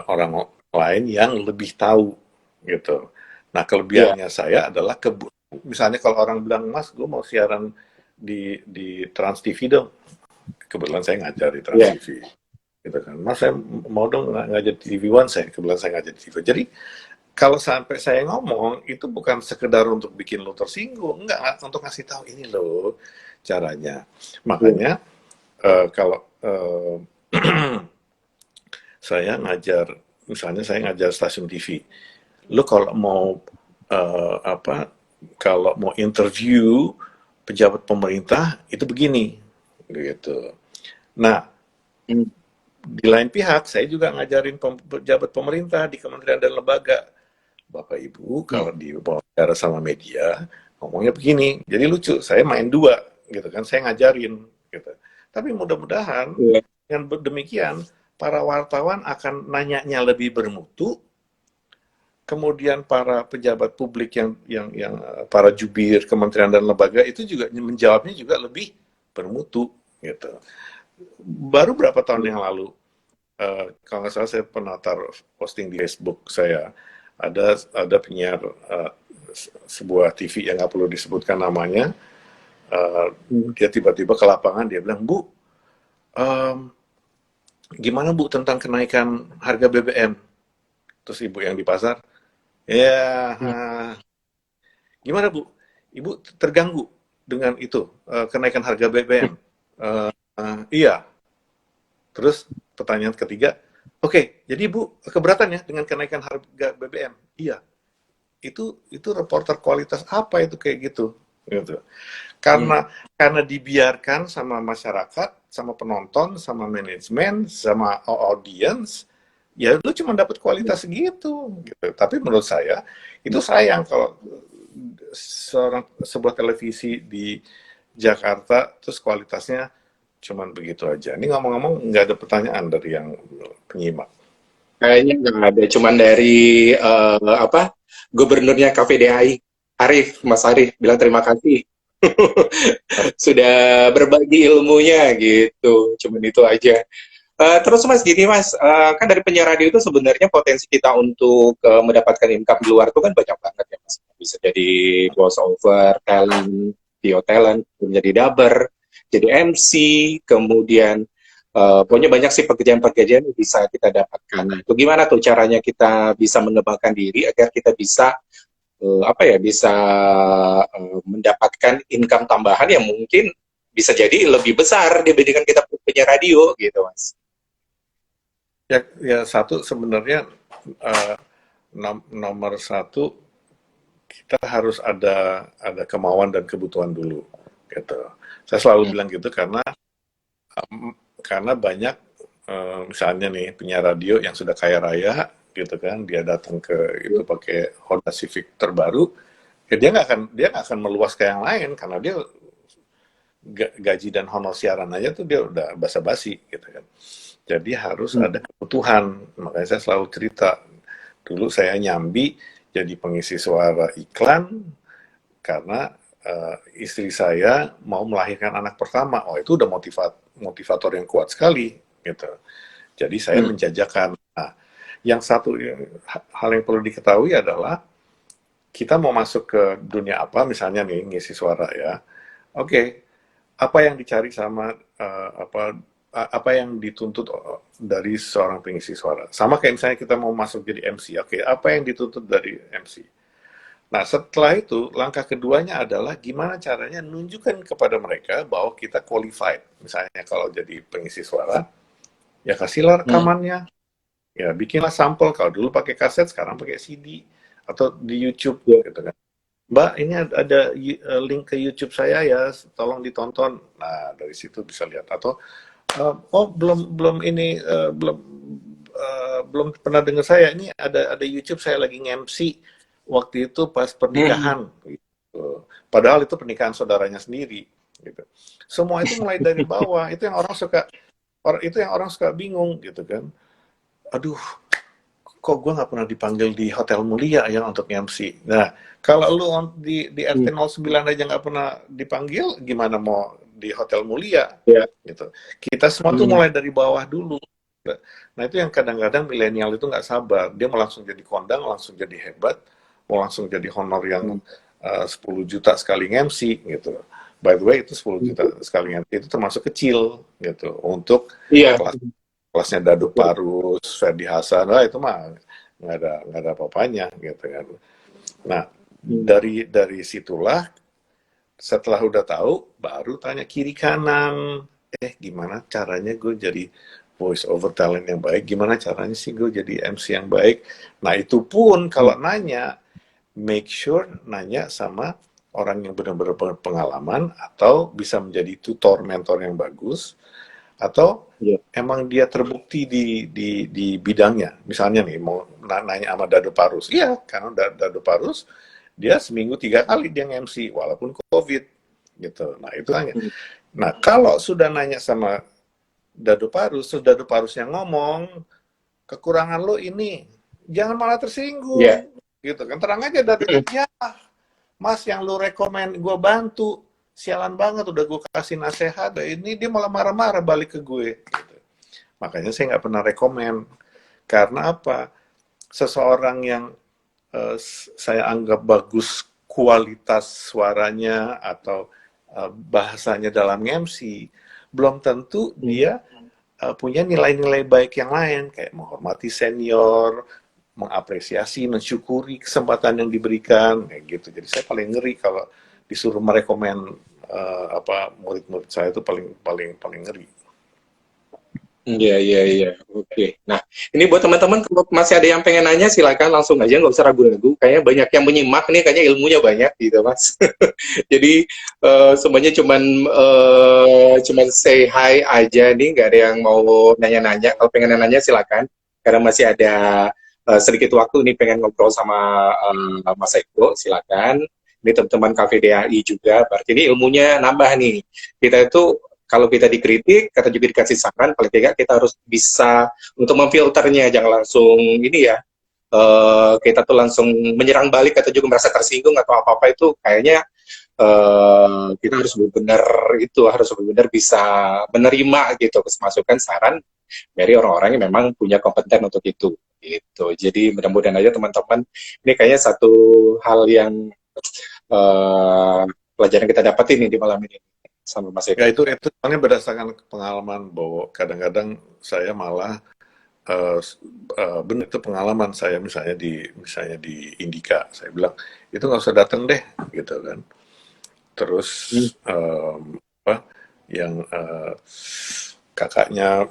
orang lain yang lebih tahu gitu. Nah Iya, kelebihannya saya adalah misalnya kalau orang bilang Mas, gue mau siaran di Trans TV dong. Kebetulan saya ngajar di Trans iya, TV. Gitu kan. Mas saya mau dong ngajar di TV One, kebetulan saya ngajar di TV. Jadi kalau sampai saya ngomong itu bukan sekedar untuk bikin lo tersinggung, enggak, untuk ngasih tahu ini loh caranya. iya. Makanya kalau saya ngajar, misalnya saya ngajar stasiun TV, lo kalau mau apa, kalau mau interview pejabat pemerintah itu begini, gitu. Nah, Hmm. di lain pihak saya juga ngajarin pejabat pemerintah di kementerian dan lembaga. Bapak Ibu Hmm. kalau di wawancara sama media ngomongnya begini, jadi lucu. Saya main dua, gitu kan. Saya ngajarin, gitu. Tapi mudah-mudahan Iya. dengan demikian para wartawan akan nanyanya lebih bermutu. Kemudian para pejabat publik yang para jubir kementerian dan lembaga itu juga menjawabnya juga lebih bermutu, gitu. Baru berapa tahun yang lalu, kalau nggak salah saya pernah taruh posting di Facebook saya, ada penyiar sebuah TV yang nggak perlu disebutkan namanya, Hmm. dia tiba-tiba ke lapangan, dia bilang, Bu, em, gimana Bu tentang kenaikan harga BBM? Terus ibu yang di pasar, ya, Hmm. gimana Bu? Ibu terganggu dengan itu, kenaikan harga BBM? Iya. Terus pertanyaan ketiga, oke, jadi Ibu keberatan ya dengan kenaikan harga BBM? Iya. Itu reporter kualitas apa itu kayak gitu? Gitu. Hmm. Karena dibiarkan sama masyarakat, sama penonton, sama manajemen, sama audience, ya lu cuma dapat kualitas segitu gitu. Tapi menurut saya itu sayang kalau sebuah televisi di Jakarta terus kualitasnya cuman begitu aja. Ini ngomong-ngomong nggak ada pertanyaan dari yang penyimak. Kayaknya nggak ada, cuman dari apa, gubernurnya KPDI, Arif, Mas Arif bilang terima kasih sudah berbagi ilmunya gitu. Cuman itu aja. Terus Mas, gini Mas, kan dari penyiar radio itu sebenarnya potensi kita untuk mendapatkan income di luar itu kan banyak banget ya Mas. Bisa jadi voice over, talent, video talent, menjadi dubber, jadi MC, kemudian pokoknya banyak sih pekerjaan-pekerjaan yang bisa kita dapatkan. Nah, itu gimana tuh caranya kita bisa mengembangkan diri agar kita bisa apa ya, bisa mendapatkan income tambahan yang mungkin bisa jadi lebih besar dibandingkan kita punya radio gitu Mas. Ya satu sebenarnya eh, nomor satu kita harus ada kemauan dan kebutuhan dulu gitu. Saya selalu bilang gitu karena banyak misalnya nih penyiar radio yang sudah kaya raya gitu kan, dia datang ke itu pakai Honda Civic terbaru, ya dia nggak akan meluas ke yang lain karena dia gaji dan honor siaran aja tuh dia udah basa-basi gitu kan. Jadi harus Hmm. ada kebutuhan. Makanya saya selalu cerita, dulu saya nyambi jadi pengisi suara iklan karena istri saya mau melahirkan anak pertama. Oh itu udah motivator yang kuat sekali gitu. Jadi saya Hmm. menjajakan. Nah, yang satu hal yang perlu diketahui adalah kita mau masuk ke dunia apa, misalnya nih ngisi suara ya. Oke, apa yang dicari sama apa yang dituntut dari seorang pengisi suara. Sama kayak misalnya kita mau masuk jadi MC, oke, apa yang dituntut dari MC? Nah, setelah itu, langkah keduanya adalah gimana caranya nunjukkan kepada mereka bahwa kita qualified. Misalnya kalau jadi pengisi suara, ya kasihlah Hmm. rekamannya, ya bikinlah sampel. Kalau dulu pakai kaset, sekarang pakai CD atau di YouTube Ya. gitu kan. Mbak, ini ada link ke YouTube saya ya, tolong ditonton. Nah, dari situ bisa lihat. Atau oh belum belum ini belum pernah dengar saya. Ini ada YouTube saya lagi nge-MC waktu itu pas Hmm. pernikahan. Gitu. Padahal itu pernikahan saudaranya sendiri. Gitu. Semua itu mulai dari bawah. Itu yang orang suka bingung gitu kan. Aduh, kok gue nggak pernah dipanggil di Hotel Mulia ya untuk MC. Nah, kalau lu di Hmm. RT 09 aja nggak pernah dipanggil, gimana mau di Hotel Mulia? Ya. Gitu. Kita semua tuh Hmm. mulai dari bawah dulu. Nah, itu yang kadang-kadang milenial itu nggak sabar. Dia mau langsung jadi kondang, langsung jadi hebat, mau langsung jadi honor yang Hmm. 10 juta sekali MC gitu. By the way, itu 10 Hmm. juta sekali MC itu termasuk kecil gitu untuk Iya. kelas kelasnya Dadu Parus, Ferdi Hasan, nah itu mah nggak ada apa-apanya gitu kan. Nah, Hmm. dari situlah setelah udah tahu baru tanya kiri kanan, gimana caranya gue jadi voice over talent yang baik, gimana caranya sih gue jadi MC yang baik. Nah, itu pun Hmm. kalau nanya, make sure nanya sama orang yang benar-benar berpengalaman atau bisa menjadi tutor mentor yang bagus, atau Ya. emang dia terbukti di bidangnya. Misalnya nih mau nanya sama Dado Parus, iya karena Dado Parus dia seminggu 3 kali dia nge-MC walaupun COVID gitu. Nah itu nanya. Hmm. Nah kalau sudah nanya sama Dado Parus, terus Dado Parus yang ngomong kekurangan lo ini, jangan malah Ya. tersinggung gitu kan. Terang aja Dado, ya Mas yang lu rekomen gue bantu, sialan banget udah gue kasih nasihat, ini dia malah marah-marah balik ke gue. Gitu. Makanya saya nggak pernah rekomen. Karena apa? Seseorang yang saya anggap bagus kualitas suaranya atau bahasanya dalam MC, belum tentu Hmm. dia punya nilai-nilai baik yang lain, kayak menghormati senior, mengapresiasi, mensyukuri kesempatan yang diberikan, kayak gitu. Jadi saya paling ngeri kalau disuruh merekomen murid-murid saya itu paling paling paling ngeri. Iya, iya, iya. Oke. Nah, ini buat teman-teman, kalau masih ada yang pengen nanya, silakan langsung aja, nggak usah ragu-ragu. Kayaknya banyak yang menyimak nih, kayaknya ilmunya banyak gitu, Mas. Jadi, semuanya cuman say hi aja nih, nggak ada yang mau nanya-nanya. Kalau pengen nanya, silakan. Karena masih ada sedikit waktu nih, pengen ngobrol sama Mas Eko, silakan. Ini teman-teman KVDAI juga, berarti ini ilmunya nambah nih. Kita itu kalau kita dikritik, kata juga dikasih saran, paling tidak kita harus bisa untuk memfilternya, jangan langsung ini ya, kita tuh langsung menyerang balik atau juga merasa tersinggung atau apa-apa itu kayaknya kita harus benar-benar bisa menerima gitu masukan saran dari orang-orang yang memang punya kompeten untuk itu gitu. Jadi mudah-mudahan aja teman-teman ini kayaknya satu hal yang uh, pelajaran kita dapetin nih di malam ini sama Mas Ya Eko. itu soalnya berdasarkan pengalaman bahwa kadang-kadang saya malah benar itu pengalaman saya misalnya di Indika, saya bilang itu nggak usah datang deh gitu kan. Terus Hmm. apa yang kakaknya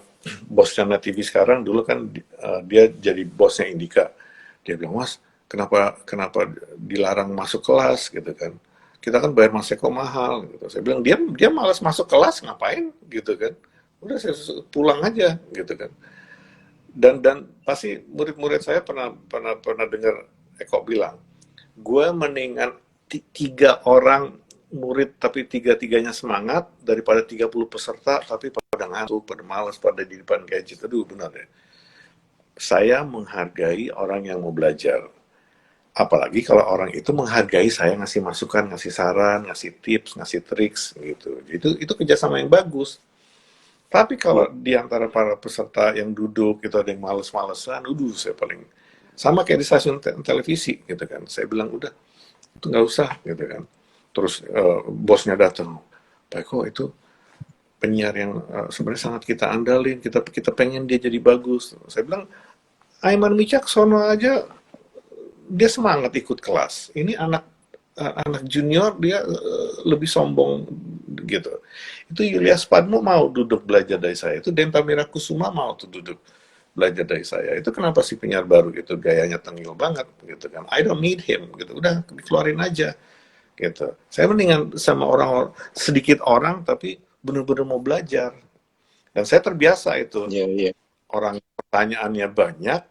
bosnya Net TV sekarang dulu kan dia jadi bosnya Indika. Dia bilang, Mas, kenapa kenapa dilarang masuk kelas gitu kan? Kita kan bayar Maseko mahal gitu. Saya bilang dia malas masuk kelas ngapain gitu kan? Udah saya pulang aja gitu kan. Dan pasti murid-murid saya pernah dengar Eko bilang, gue mendingan 3 orang murid tapi tiga-tiganya semangat daripada 30 peserta tapi pada ngantuk, pada malas, pada di depan gadget. Aduh benar ya. Saya menghargai orang yang mau belajar. Apalagi kalau orang itu menghargai saya ngasih masukan, ngasih saran, ngasih tips, ngasih triks gitu. Itu kerjasama yang bagus. Tapi Ya. kalau di antara para peserta yang duduk itu ada yang males-malesan, saya paling sama kayak di stasiun televisi gitu kan. Saya bilang udah itu nggak usah gitu kan. Terus bosnya datang, Pak Eko itu penyiar yang sebenarnya sangat kita andalin, kita pengen dia jadi bagus. Saya bilang, Aiman Wicaksono aja dia semangat ikut kelas. Ini anak junior dia lebih sombong gitu. Itu Yulias Padmo mau duduk belajar dari saya. Itu Denta Mirakusuma mau tuh duduk belajar dari saya. Itu kenapa si penyiar baru itu gayanya tengil banget gitu kan. I don't need him gitu. Udah dikeluarin aja gitu. Saya mendingan sama orang sedikit orang tapi benar-benar mau belajar. Dan saya terbiasa itu. Iya, iya. Orang pertanyaannya banyak,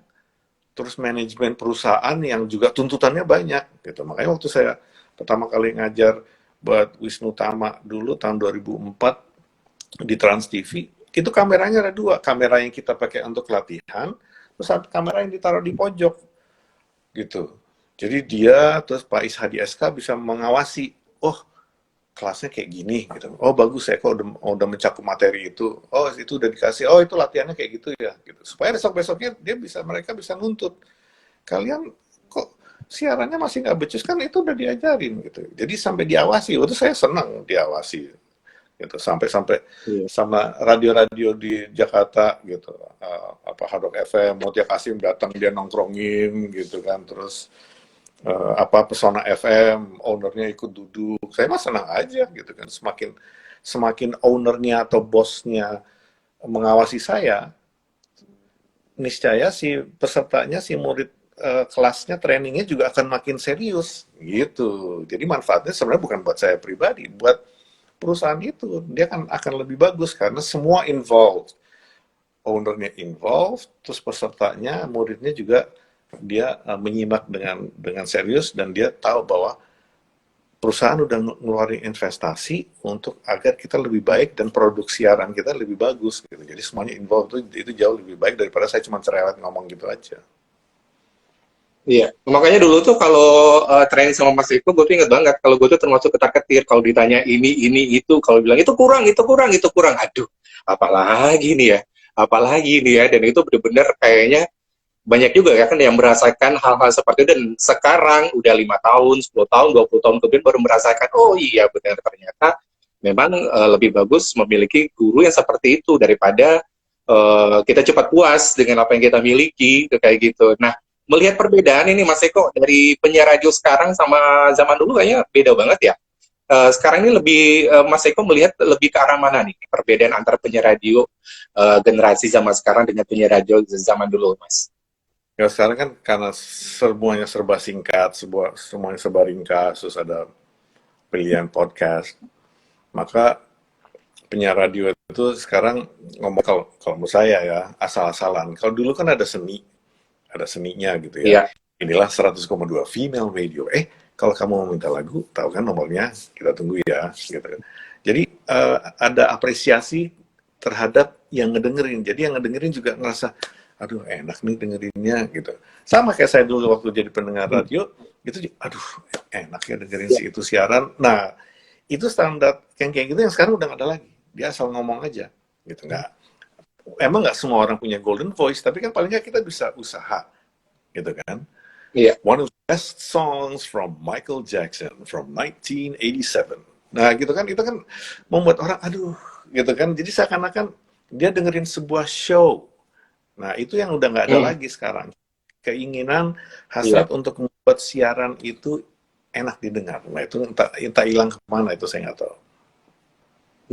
terus manajemen perusahaan yang juga tuntutannya banyak gitu. Makanya waktu saya pertama kali ngajar buat Wisnu Tama dulu tahun 2004 di Trans TV, itu kameranya ada dua, kamera yang kita pakai untuk latihan, terus satu kamera yang ditaruh di pojok gitu. Jadi dia terus Pak Ishadi SK bisa mengawasi, oh kelasnya kayak gini gitu. Oh bagus ya kok udah mencakup materi itu. Oh itu udah dikasih. Oh itu latihannya kayak gitu ya gitu. Supaya besok-besoknya mereka bisa nuntut. Kalian kok siarannya masih nggak becus kan itu udah diajarin gitu. Jadi sampai diawasi. Waktu saya senang diawasi gitu. Sampai Iya. sama radio-radio di Jakarta gitu. Apa Hard Rock FM, Mutia Kasim datang dia nongkrongin gitu kan. Terus apa Pesona FM, ownernya ikut duduk. Saya mah senang aja gitu kan. Semakin ownernya atau bosnya mengawasi saya, niscaya si pesertanya, si murid kelasnya, trainingnya juga akan makin serius gitu. Jadi manfaatnya sebenarnya bukan buat saya pribadi, buat perusahaan itu. Dia akan lebih bagus karena semua involved. Ownernya involved, terus pesertanya, muridnya juga dia menyimak dengan serius dan dia tahu bahwa perusahaan udah ngeluarin investasi untuk agar kita lebih baik dan produk siaran kita lebih bagus gitu. Jadi semuanya involved itu jauh lebih baik daripada saya cuma cerewet ngomong gitu aja. Iya, makanya dulu tuh kalau training sama Mas Eko, gue tuh inget banget kalau gue tuh termasuk ketar-ketir kalau ditanya ini itu, kalau bilang itu kurang, itu kurang, itu kurang. Aduh, apalagi nih ya, apalagi nih ya, dan itu bener-bener kayaknya banyak juga ya kan yang merasakan hal-hal seperti itu dan sekarang udah 5 tahun, 10 tahun, 20 tahun kemudian baru merasakan oh iya benar ternyata memang lebih bagus memiliki guru yang seperti itu daripada kita cepat puas dengan apa yang kita miliki kayak gitu. Nah, melihat perbedaan ini Mas Eko dari penyiar radio sekarang sama zaman dulu kayaknya beda banget ya. Sekarang ini lebih Mas Eko melihat lebih ke arah mana nih perbedaan antara penyiar radio generasi zaman sekarang dengan penyiar radio zaman dulu, Mas? Ya sekarang kan karena semuanya serba singkat, semuanya serba ringkas, terus ada pilihan podcast, maka penyiar radio itu sekarang ngomong kalau menurut saya ya asal-asalan. Kalau dulu kan ada seninya gitu ya. Iya. Inilah 100,2 female radio. Kalau kamu mau minta lagu, tahu kan nomornya, kita tunggu ya gitu. Jadi ada apresiasi terhadap yang ngedengerin. Jadi yang ngedengerin juga ngerasa aduh enak nih dengerinnya gitu. Sama kayak saya dulu waktu jadi pendengar radio, itu aduh enak ya dengerin si itu siaran. Nah, itu standar yang kayak gitu yang sekarang udah nggak ada lagi. Dia asal ngomong aja gitu. Emang nggak semua orang punya golden voice, tapi kan paling nggak kita bisa usaha gitu kan. Iya. One of the best songs from Michael Jackson from 1987. Nah, gitu kan, itu kan membuat orang, aduh, gitu kan. Jadi seakan-akan dia dengerin sebuah show. Nah, itu yang udah nggak ada lagi sekarang. Keinginan, hasrat untuk membuat siaran itu enak didengar. Nah, itu entah hilang kemana, itu saya nggak tahu.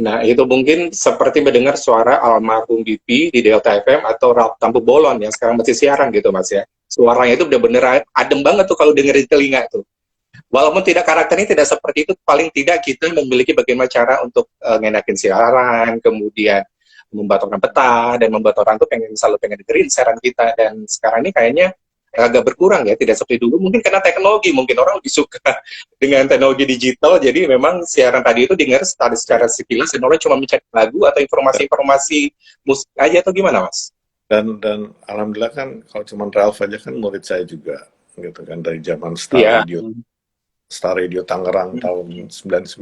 Nah, itu mungkin seperti mendengar suara almarhum Bibi di Delta FM atau Ralph Tampu Bolon yang sekarang masih siaran gitu, Mas ya. Suaranya itu bener-bener adem banget tuh kalau dengerin telinga tuh. Walaupun tidak karakternya tidak seperti itu, paling tidak kita memiliki bagaimana cara untuk ngenakin siaran, kemudian membuat orang betah, dan membuat orang tuh selalu pengen dengerin siaran kita. Dan sekarang ini kayaknya agak berkurang ya, tidak seperti dulu. Mungkin karena teknologi, mungkin orang lebih suka dengan teknologi digital, jadi memang siaran tadi itu dengar secara sekilas, dan orang cuma mencari lagu atau informasi-informasi musik aja, atau gimana, Mas? Dan alhamdulillah kan kalau cuma Ralph aja kan murid saya juga gitu kan dari zaman Star Radio Tangerang tahun 99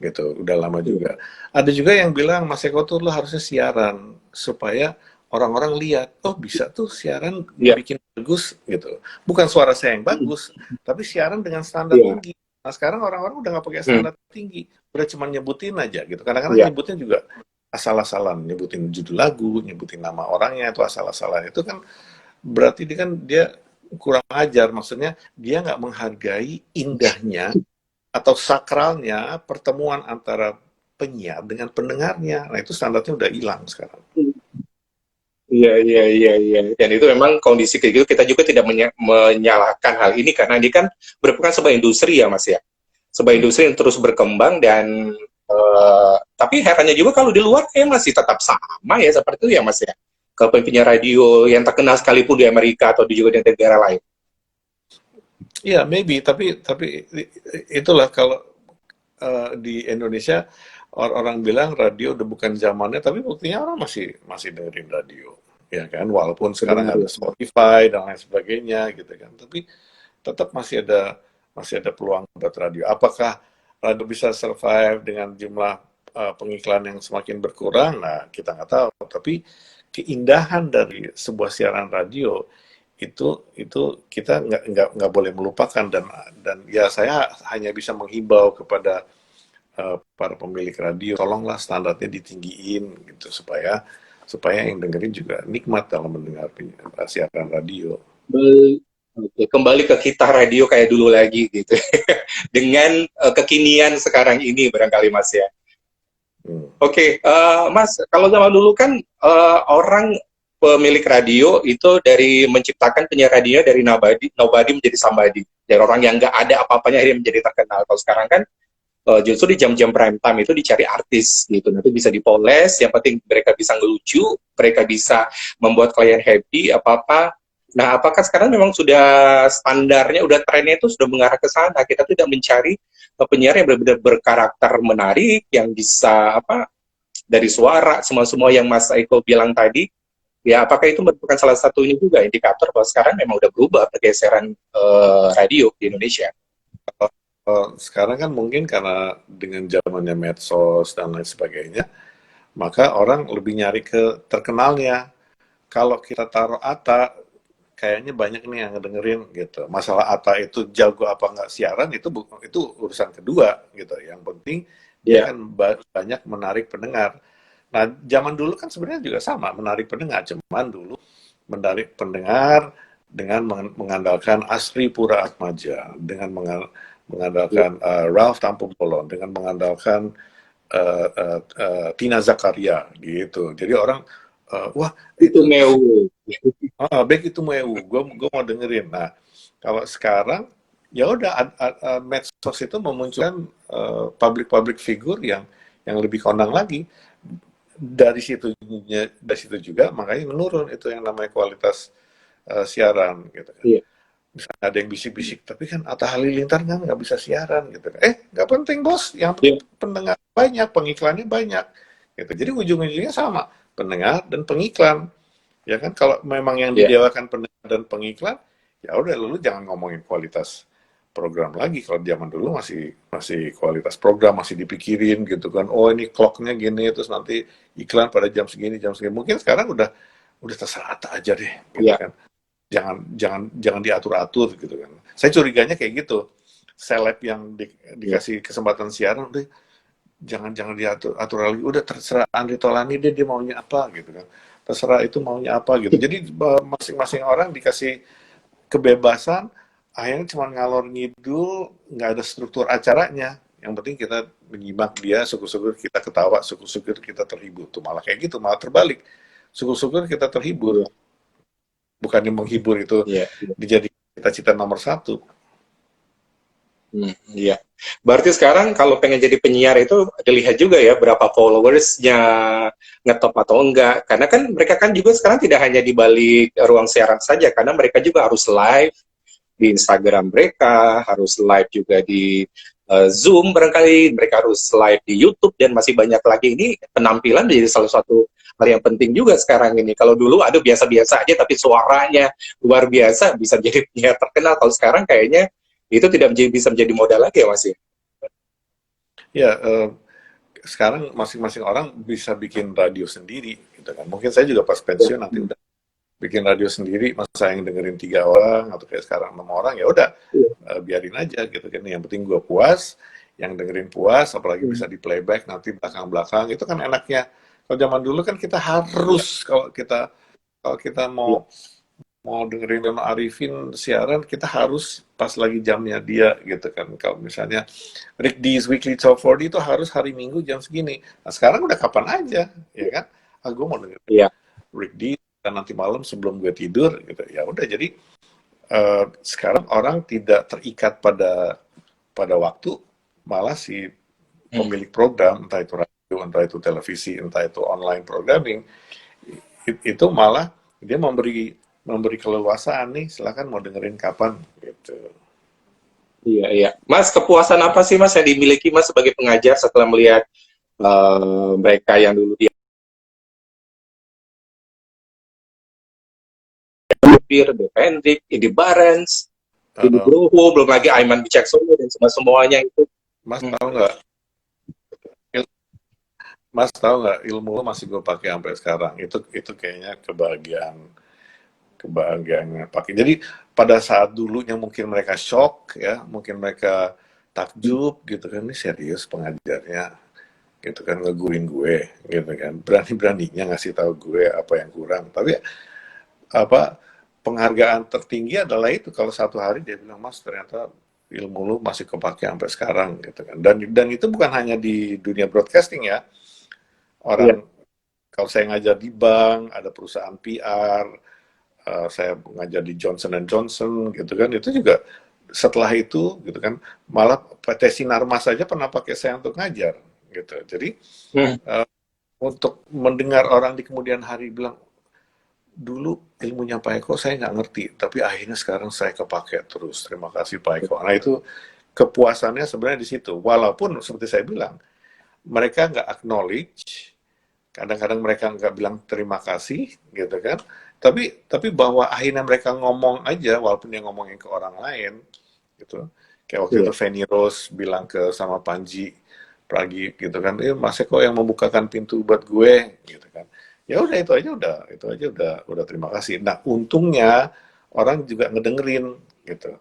gitu, udah lama juga. Ada juga yang bilang Mas Eko tuh lo harusnya siaran supaya orang-orang lihat, oh bisa tuh siaran bikin bagus gitu. Bukan suara saya yang bagus, tapi siaran dengan standar tinggi. Nah sekarang orang-orang udah nggak pakai Hmm. standar tinggi, udah cuma nyebutin aja gitu. Kadang-kadang Iya. nyebutnya juga asal-asalan, nyebutin judul lagu, nyebutin nama orangnya itu asal-asalan. Itu kan berarti dia kurang ajar, maksudnya dia nggak menghargai indahnya atau sakralnya pertemuan antara penyiar dengan pendengarnya. Nah itu standarnya udah hilang sekarang. Iya, iya, iya, iya. Dan itu memang kondisi kayak gitu, kita juga tidak menyalahkan hal ini karena ini kan merupakan sebuah industri ya, Mas ya. Sebuah Hmm. industri yang terus berkembang dan tapi herannya juga kalau di luar kayak masih tetap sama ya seperti itu ya, Mas ya. Kalau penyiar radio yang terkenal sekalipun di Amerika atau juga di negara lain. Iya, maybe, tapi itulah kalau di Indonesia orang bilang radio udah bukan zamannya, tapi buktinya orang masih masih dengerin radio, ya kan? Walaupun sekarang Benar ada ya. Spotify dan lain sebagainya, gitu kan. Tapi tetap masih ada peluang buat radio. Apakah radio bisa survive dengan jumlah pengiklan yang semakin berkurang? Nah, kita nggak tahu. Tapi keindahan dari sebuah siaran radio itu kita nggak boleh melupakan dan ya saya hanya bisa menghimbau kepada para pemilik radio, tolonglah standarnya ditinggiin gitu supaya supaya yang dengerin juga nikmat dalam mendengar siaran radio. Oke, kembali ke kita radio kayak dulu lagi gitu. Dengan kekinian sekarang ini barangkali Mas ya. Hmm. Oke, Mas, kalau zaman dulu kan orang pemilik radio itu dari menciptakan penyiar radio dari nobody, nobody menjadi somebody. Dari orang yang nggak ada apa-apanya akhirnya menjadi terkenal. Kalau sekarang kan justru di jam-jam prime time itu dicari artis gitu. Nanti bisa dipoles, yang penting mereka bisa ngelucu, mereka bisa membuat klien happy, apa-apa. Nah, apakah sekarang memang sudah standarnya, udah trennya itu sudah mengarah ke sana? Kita tidak mencari penyiar yang benar-benar berkarakter menarik, yang bisa apa dari suara, semua-semua yang Mas Eko bilang tadi, ya apakah itu merupakan salah satu ini juga indikator bahwa sekarang memang udah berubah pergeseran radio di Indonesia? Sekarang kan mungkin karena dengan zamannya medsos dan lain sebagainya, maka orang lebih nyari ke terkenalnya. Kalau kita taruh Ata, kayaknya banyak nih yang ngedengerin gitu. Masalah Ata itu jago apa nggak siaran itu urusan kedua gitu. Yang penting dia Ya, kan banyak menarik pendengar. Nah, zaman dulu kan sebenarnya juga sama, menarik pendengar. Cuman dulu menarik pendengar dengan mengandalkan Asri Pura Atmaja, dengan ya. mengandalkan Ralph Tampumbolon, dengan mengandalkan Tina Zakaria gitu. Jadi orang wah Itu itu Mewu. baik itu mau gue mau dengerin. Nah kalau sekarang ya udah medsos itu memunculkan public figure yang lebih kondang lagi dari situ juga makanya menurun itu yang namanya kualitas siaran gitu kan. Iya, Misalnya ada yang bisik-bisik, tapi kan Atta Halilintar kan nggak bisa siaran gitu. Nggak penting bos, yang penting iya, pendengar banyak, pengiklannya banyak. Gitu. Jadi ujung-ujungnya sama, pendengar dan pengiklan. Ya kan, kalau memang yang iya. didewakan pendengar dan pengiklan, ya udah lalu jangan ngomongin kualitas program lagi. Kalau zaman dulu masih masih kualitas program masih dipikirin gitu kan. Oh ini clocknya gini, terus nanti iklan pada jam segini, jam segini. Mungkin sekarang udah terserah aja deh, gitu Iya. kan jangan diatur-atur gitu kan. Saya curiganya kayak gitu. Seleb yang Iya. dikasih kesempatan siaran udah jangan diatur atur lagi. Udah terserah Andre Tolani dia maunya apa gitu kan. Terserah itu maunya apa gitu. Jadi masing-masing orang dikasih kebebasan, akhirnya cuma ngalor ngidul, nggak ada struktur acaranya. Yang penting kita menyimak dia, syukur-syukur kita ketawa, syukur-syukur kita terhibur. Tuh malah kayak gitu, malah terbalik. Syukur-syukur kita terhibur, Iya. bukannya menghibur itu Iya. Iya. dijadikan cita-cita nomor satu. Iya. Berarti sekarang kalau pengen jadi penyiar itu dilihat juga ya berapa followersnya, ngetop atau enggak. Karena kan mereka kan juga sekarang tidak hanya di balik ruang siaran saja, karena mereka juga harus live di Instagram mereka, harus live juga di Zoom barangkali, mereka harus live di YouTube dan masih banyak lagi. Ini penampilan menjadi salah satu hal yang penting juga sekarang ini. Kalau dulu ada biasa-biasa aja tapi suaranya luar biasa bisa jadi penyiar terkenal. Kalau sekarang kayaknya itu tidak bisa menjadi modal lagi ya Mas ya? Ya, sekarang masing-masing orang bisa bikin radio sendiri, gitu kan. Mungkin saya juga pas pensiun nanti udah bikin radio sendiri, masa yang dengerin 3 orang atau kayak sekarang 6 orang, ya udah Iya. biarin aja gitu kan. Yang penting gue puas, yang dengerin puas, apalagi Hmm. bisa di playback nanti belakang-belakang, itu kan enaknya. Kalau zaman dulu kan kita Iya. harus, kalau kita Iya. mau mau dengerin Dono Arifin siaran, kita harus pas lagi jamnya dia gitu kan. Kalau misalnya Rick D's Weekly Top 40 itu harus hari Minggu jam segini. Nah sekarang udah kapan aja, ya kan? Ah gue mau dengerin Iya. Rick D dan nanti malam sebelum gue tidur gitu. Ya udah, jadi sekarang orang tidak terikat pada waktu, malah si Hmm. pemilik program, entah itu radio, entah itu televisi, entah itu online programming, itu malah dia memberi keleluasaan nih, silakan mau dengerin kapan gitu. Iya, iya. Mas, kepuasan apa sih Mas yang dimiliki Mas sebagai pengajar setelah melihat mereka yang dulu di Lupir, Dave Hendrik, Indy Barens, Billy Uh, Groho, belum lagi mas Aiman Wicaksono dan semuanya itu. mas Hmm. tahu nggak Mas tahu nggak, ilmu lo masih gue pakai sampai sekarang. Itu kayaknya kebahagiaannya pakai. Jadi pada saat dulunya mungkin mereka shock ya, mungkin mereka takjub gitu kan, ini serius pengajarnya gitu kan, ngeguin gue gitu kan, berani-beraninya ngasih tahu gue apa yang kurang. Tapi apa, penghargaan tertinggi adalah itu kalau satu hari dia bilang, Mas ternyata ilmu lu masih kepake sampai sekarang gitu kan. Dan itu bukan hanya di dunia broadcasting ya. Iya. Orang, kalau saya ngajar di bank, ada perusahaan PR, saya ngajar di Johnson Johnson gitu kan, itu juga setelah itu gitu kan, malah PT Sinarmas saja pernah pakai saya untuk ngajar gitu. Jadi Hmm. untuk mendengar orang di kemudian hari bilang, dulu ilmunya Pak Eko saya nggak ngerti, tapi akhirnya sekarang saya kepake terus. Terima kasih Pak Eko. Nah itu kepuasannya sebenarnya di situ. Walaupun seperti saya bilang, mereka nggak acknowledge, kadang-kadang mereka nggak bilang terima kasih, gitu kan. Tapi bahwa akhirnya mereka ngomong aja, walaupun dia ngomongin ke orang lain, gitu. Kayak waktu Iya. itu Feni Rose bilang ke sama Panji Pragi, gitu kan, Mas Eko yang membukakan pintu buat gue, gitu kan. Ya udah, itu aja udah terima kasih. Nah untungnya orang juga ngedengerin gitu.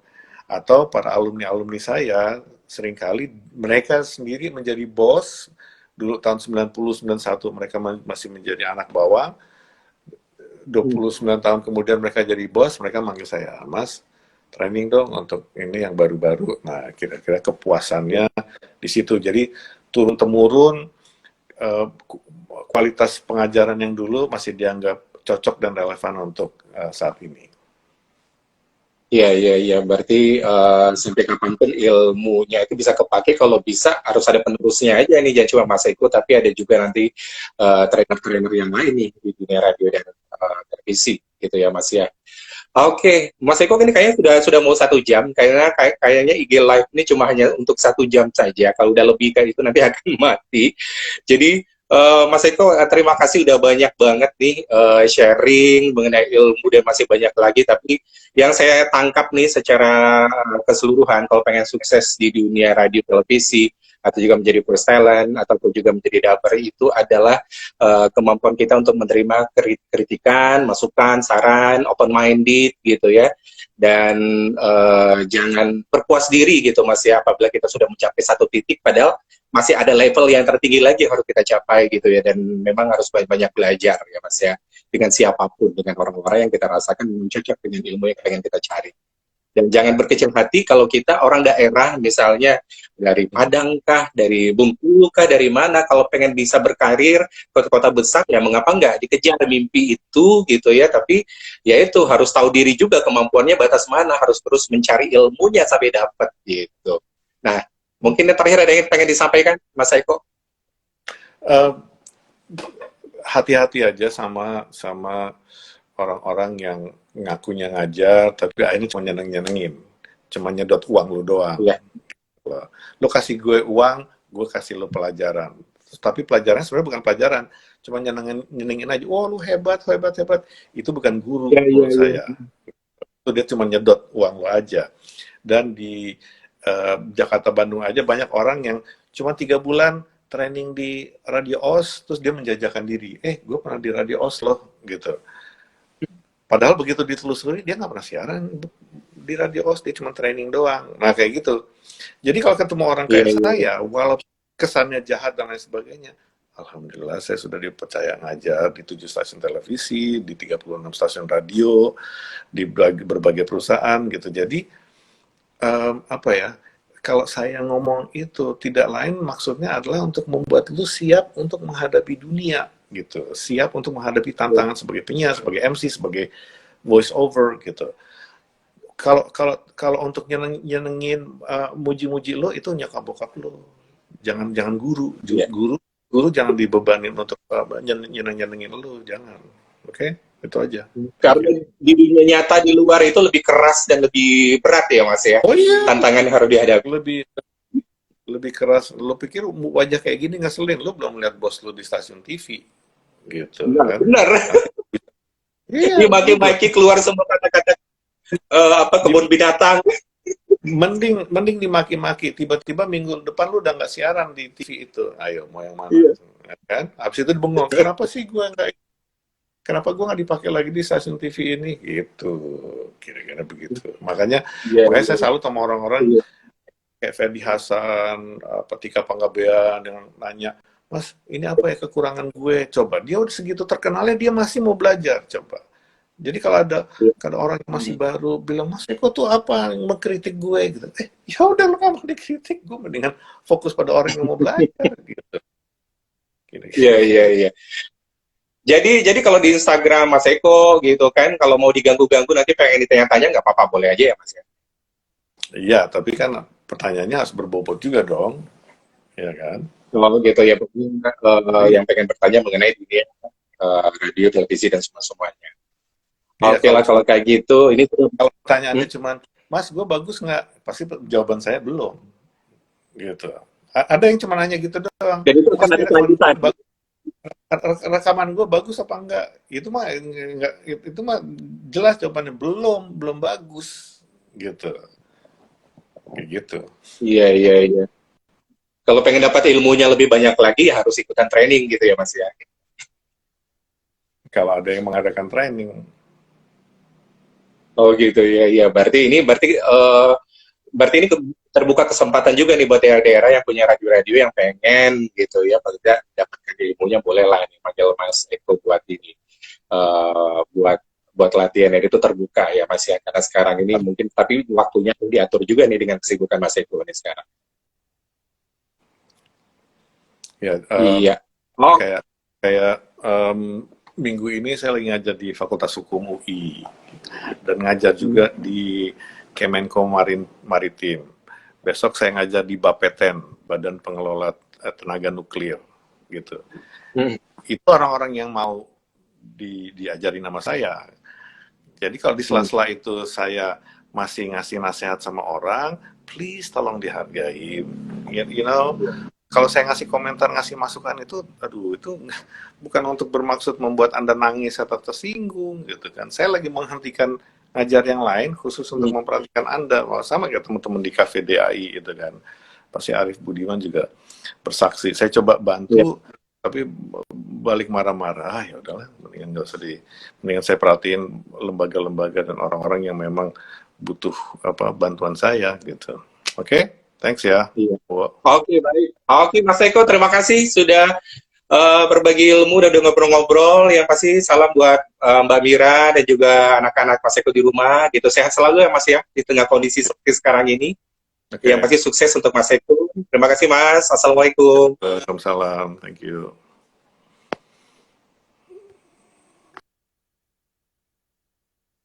Atau para alumni-alumni saya seringkali mereka sendiri menjadi bos. Dulu tahun 90 91 mereka masih menjadi anak bawang. Hmm. 29 tahun kemudian mereka jadi bos, mereka manggil saya, Mas, training dong untuk ini yang baru-baru. Nah, kira-kira kepuasannya di situ. Jadi turun temurun, kualitas pengajaran yang dulu masih dianggap cocok dan relevan untuk saat ini. Iya, iya, iya. Berarti sampai kapanpun ilmunya itu bisa kepake, kalau bisa harus ada penerusnya aja nih, jangan cuma Mas Eko, tapi ada juga nanti trainer-trainer yang lain nih di dunia radio dan televisi, gitu ya Mas ya. Oke, Mas Eko ini kayaknya sudah mau 1 jam. Kayaknya IG Live ini cuma hanya untuk 1 jam saja. Kalau udah lebih kayak itu nanti akan mati. Jadi Mas Eko, terima kasih udah banyak banget nih sharing mengenai ilmu dan masih banyak lagi. Tapi yang saya tangkap nih secara keseluruhan, kalau pengen sukses di dunia radio televisi atau juga menjadi first talent ataupun juga menjadi dubber, itu adalah kemampuan kita untuk menerima kritikan, masukan, saran, open minded gitu ya. Dan jangan berpuas diri gitu Mas ya, apabila kita sudah mencapai satu titik, padahal masih ada level yang tertinggi lagi yang harus kita capai gitu ya. Dan memang harus banyak-banyak belajar ya Mas ya, dengan siapapun, dengan orang-orang yang kita rasakan cocok dengan ilmu yang pengen kita cari. Dan jangan berkecil hati kalau kita orang daerah, misalnya dari Padang kah, dari Bengkulu kah, dari mana, kalau pengen bisa berkarir ke kota besar, ya mengapa nggak dikejar mimpi itu gitu ya. Tapi ya itu harus tahu diri juga, kemampuannya batas mana, harus terus mencari ilmunya sampai dapat gitu. Nah, mungkin yang terakhir ada yang pengen disampaikan Mas Eko? Uh, Hati-hati aja sama orang-orang yang ngakunya ngajar, tapi akhirnya cuma nyeneng-nyenengin, cuma nyedot uang lu doang. Ya. Lo kasih gue uang, gue kasih lo pelajaran. Tapi pelajarannya sebenarnya bukan pelajaran, cuma nyenengin aja. Oh, lu hebat, hebat, hebat. Itu bukan guru Iya, iya, menurut iya. saya. Itu dia cuma nyedot uang lo aja. Dan di Jakarta Bandung aja banyak orang yang cuma 3 bulan training di Radio OS, terus dia menjajakan diri. Gue pernah di Radio OS loh, gitu. Padahal begitu ditelusuri dia nggak pernah siaran di Radio OS, dia cuma training doang. Nah kayak gitu. Jadi kalau ketemu orang Iya, kayak iya. saya, walaupun kesannya jahat dan lain sebagainya, alhamdulillah saya sudah dipercaya ngajar di 7 stasiun televisi, di 36 stasiun radio, di berbagai perusahaan gitu. Jadi apa ya? Kalau saya ngomong itu tidak lain maksudnya adalah untuk membuat lu siap untuk menghadapi dunia gitu, siap untuk menghadapi tantangan sebagai penyiar, sebagai MC, sebagai voice over gitu. Kalau kalau kalau untuk nyenengin muji-muji lo itu nyokap bokap lo. Jangan jangan guru, Iya. guru jangan dibebanin untuk nyenengin lo, jangan. Oke? Itu aja. Thank Karena you. di dunia nyata di luar itu lebih keras dan lebih berat ya Mas ya. Oh iya, Tantangan yang harus dihadapi. lebih lebih keras. Lo pikir wajah kayak gini ngeselin, lo belum lihat bos lo di stasiun TV gitu Benar, kan. benar. Iya, Dia begitu. maki-maki keluar semua kata-kata kebun binatang. Mending dimaki-maki, tiba-tiba minggu depan lu udah nggak siaran di TV itu. Ayo, mau yang mana? Iya. Kan? Habis itu bengong, kenapa gue nggak dipakai lagi di stasiun TV ini? Gitu, kira-kira begitu. Makanya Iya, makanya iya, saya salut sama orang-orang iya. kayak Ferdi Hasan, Tika Panggabean yang nanya, Mas, ini apa ya kekurangan gue? Coba, dia udah segitu terkenalnya, dia masih mau belajar. Coba. Jadi kalau orang yang masih baru bilang, Mas Eko tuh apa yang mengkritik gue gitu. Ya udah lo nggak mau dikritik, gue mendingan fokus pada orang yang mau belajar gitu. Iya, iya, iya. Jadi kalau di Instagram Mas Eko gitu kan, kalau mau diganggu-ganggu nanti pengen ditanya-tanya nggak apa-apa, boleh aja ya Mas ya. Iya, tapi kan pertanyaannya harus berbobot juga dong, ya kan? Kalau gitu ya, Iya, yang pengen bertanya mengenai dunia radio, televisi dan semuanya. iya Oke lah kalau kayak gitu, ini kalau hmm? pertanyaannya cuman, Mas, gue bagus nggak? Pasti jawaban saya belum, gitu. Ada yang cuma nanya gitu doang, Jadi itu akan Mas, ada ini kelanjutan. rekaman gue bagus apa enggak? Itu mah jelas jawabannya belum bagus, gitu. Kayak gitu. Iya, iya, iya. Kalau pengen dapat ilmunya lebih banyak lagi, ya harus ikutan training gitu ya Mas ya. Kalau ada yang mengadakan training, Oh gitu ya, iya. Berarti ini terbuka kesempatan juga nih buat daerah-daerah yang punya radio-radio yang pengen gitu ya, paling tidak dapatkan ilmunya boleh lah nih panggil Mas Eko buat ini, buat buat latihan itu terbuka ya Mas ya, karena sekarang ini mungkin tapi waktunya diatur juga nih dengan kesibukan Mas Eko nih sekarang. ya Iya. Oh, kayak kayak minggu ini saya lagi ngajar di Fakultas Hukum UI dan ngajar juga di Kemenko Maritim. Besok saya ngajar di Bapeten, Badan Pengelola Tenaga Nuklir, gitu. hmm, Itu orang-orang yang mau diajari nama saya. Jadi kalau di sela-sela itu saya masih ngasih nasihat sama orang, please tolong dihargai. You know, kalau saya ngasih komentar, ngasih masukan itu, aduh, itu bukan untuk bermaksud membuat Anda nangis atau tersinggung, gitu kan. Saya lagi menghentikan ngajar yang lain, khusus untuk memperhatikan Anda. Sama kayak teman-teman di KVDAI, gitu kan. Pasti Arif Budiman juga bersaksi. Saya coba bantu, tapi balik marah-marah. Ya udahlah, mendingan nggak usah mendingan saya perhatiin lembaga-lembaga dan orang-orang yang memang butuh bantuan saya, gitu. Oke? Thanks ya. iya. Wow. Oke, baik. Oke, Mas Eko, terima kasih sudah berbagi ilmu dan udah ngobrol-ngobrol. Yang pasti salam buat Mbak Mira dan juga anak-anak Mas Eko di rumah. Gitu, sehat selalu ya Mas ya, di tengah kondisi seperti sekarang ini. Okay. Yang pasti sukses untuk Mas Eko. Terima kasih Mas. Assalamualaikum. Waalaikumsalam. Thank you.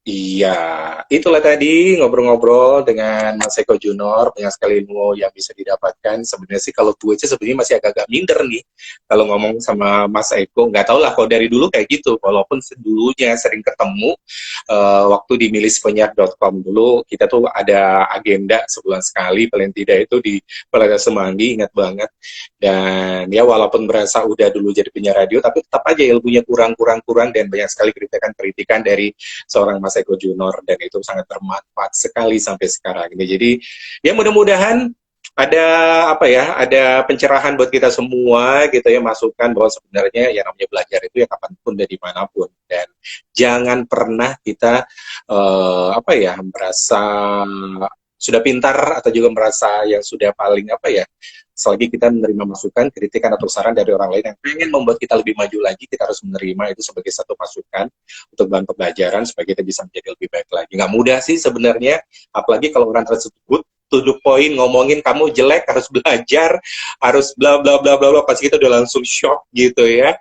Iya, itulah tadi ngobrol-ngobrol dengan Mas Eko Junior, banyak sekali ilmu yang bisa didapatkan. Sebenarnya sih kalau gue sih sebenarnya masih agak-agak minder nih kalau ngomong sama Mas Eko. Nggak tahu lah kalau dari dulu kayak gitu, walaupun dulunya sering ketemu waktu di milispenyiar.com dulu, kita tuh ada agenda sebulan sekali, paling tidak itu di Pelada Semanggi, ingat banget. Dan ya walaupun berasa udah dulu jadi penyiar radio, tapi tetap aja ilmunya kurang dan banyak sekali kritikan-kritikan dari seorang Mas Eko Junior, dan itu sangat bermanfaat sekali sampai sekarang ini. Jadi ya mudah-mudahan ada ada pencerahan buat kita semua gitu ya, masukan bahwa sebenarnya yang namanya belajar itu ya kapanpun dan dimanapun, dan Jangan pernah kita merasa sudah pintar atau juga merasa yang sudah paling selagi kita menerima masukan, kritikan atau saran dari orang lain yang pengen membuat kita lebih maju lagi, kita harus menerima itu sebagai satu masukan untuk bahan pembelajaran supaya kita bisa menjadi lebih baik lagi. Nggak mudah sih sebenarnya, apalagi kalau orang tersebut to the point ngomongin kamu jelek, harus belajar, harus bla bla bla bla bla, pasti kita udah langsung shock gitu ya.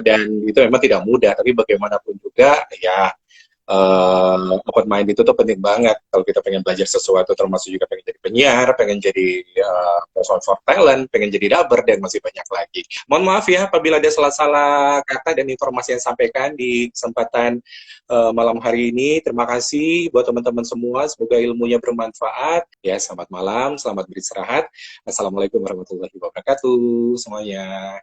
Dan itu memang tidak mudah, tapi bagaimanapun juga ya open mind itu tuh penting banget kalau kita pengen belajar sesuatu, termasuk juga pengen jadi penyiar, pengen jadi person for talent, pengen jadi dubber, dan masih banyak lagi. Mohon maaf ya apabila ada salah-salah kata dan informasi yang sampaikan di kesempatan malam hari ini. Terima kasih buat teman-teman semua, semoga ilmunya bermanfaat. Ya, selamat malam, selamat beristirahat. Assalamualaikum warahmatullahi wabarakatuh semuanya.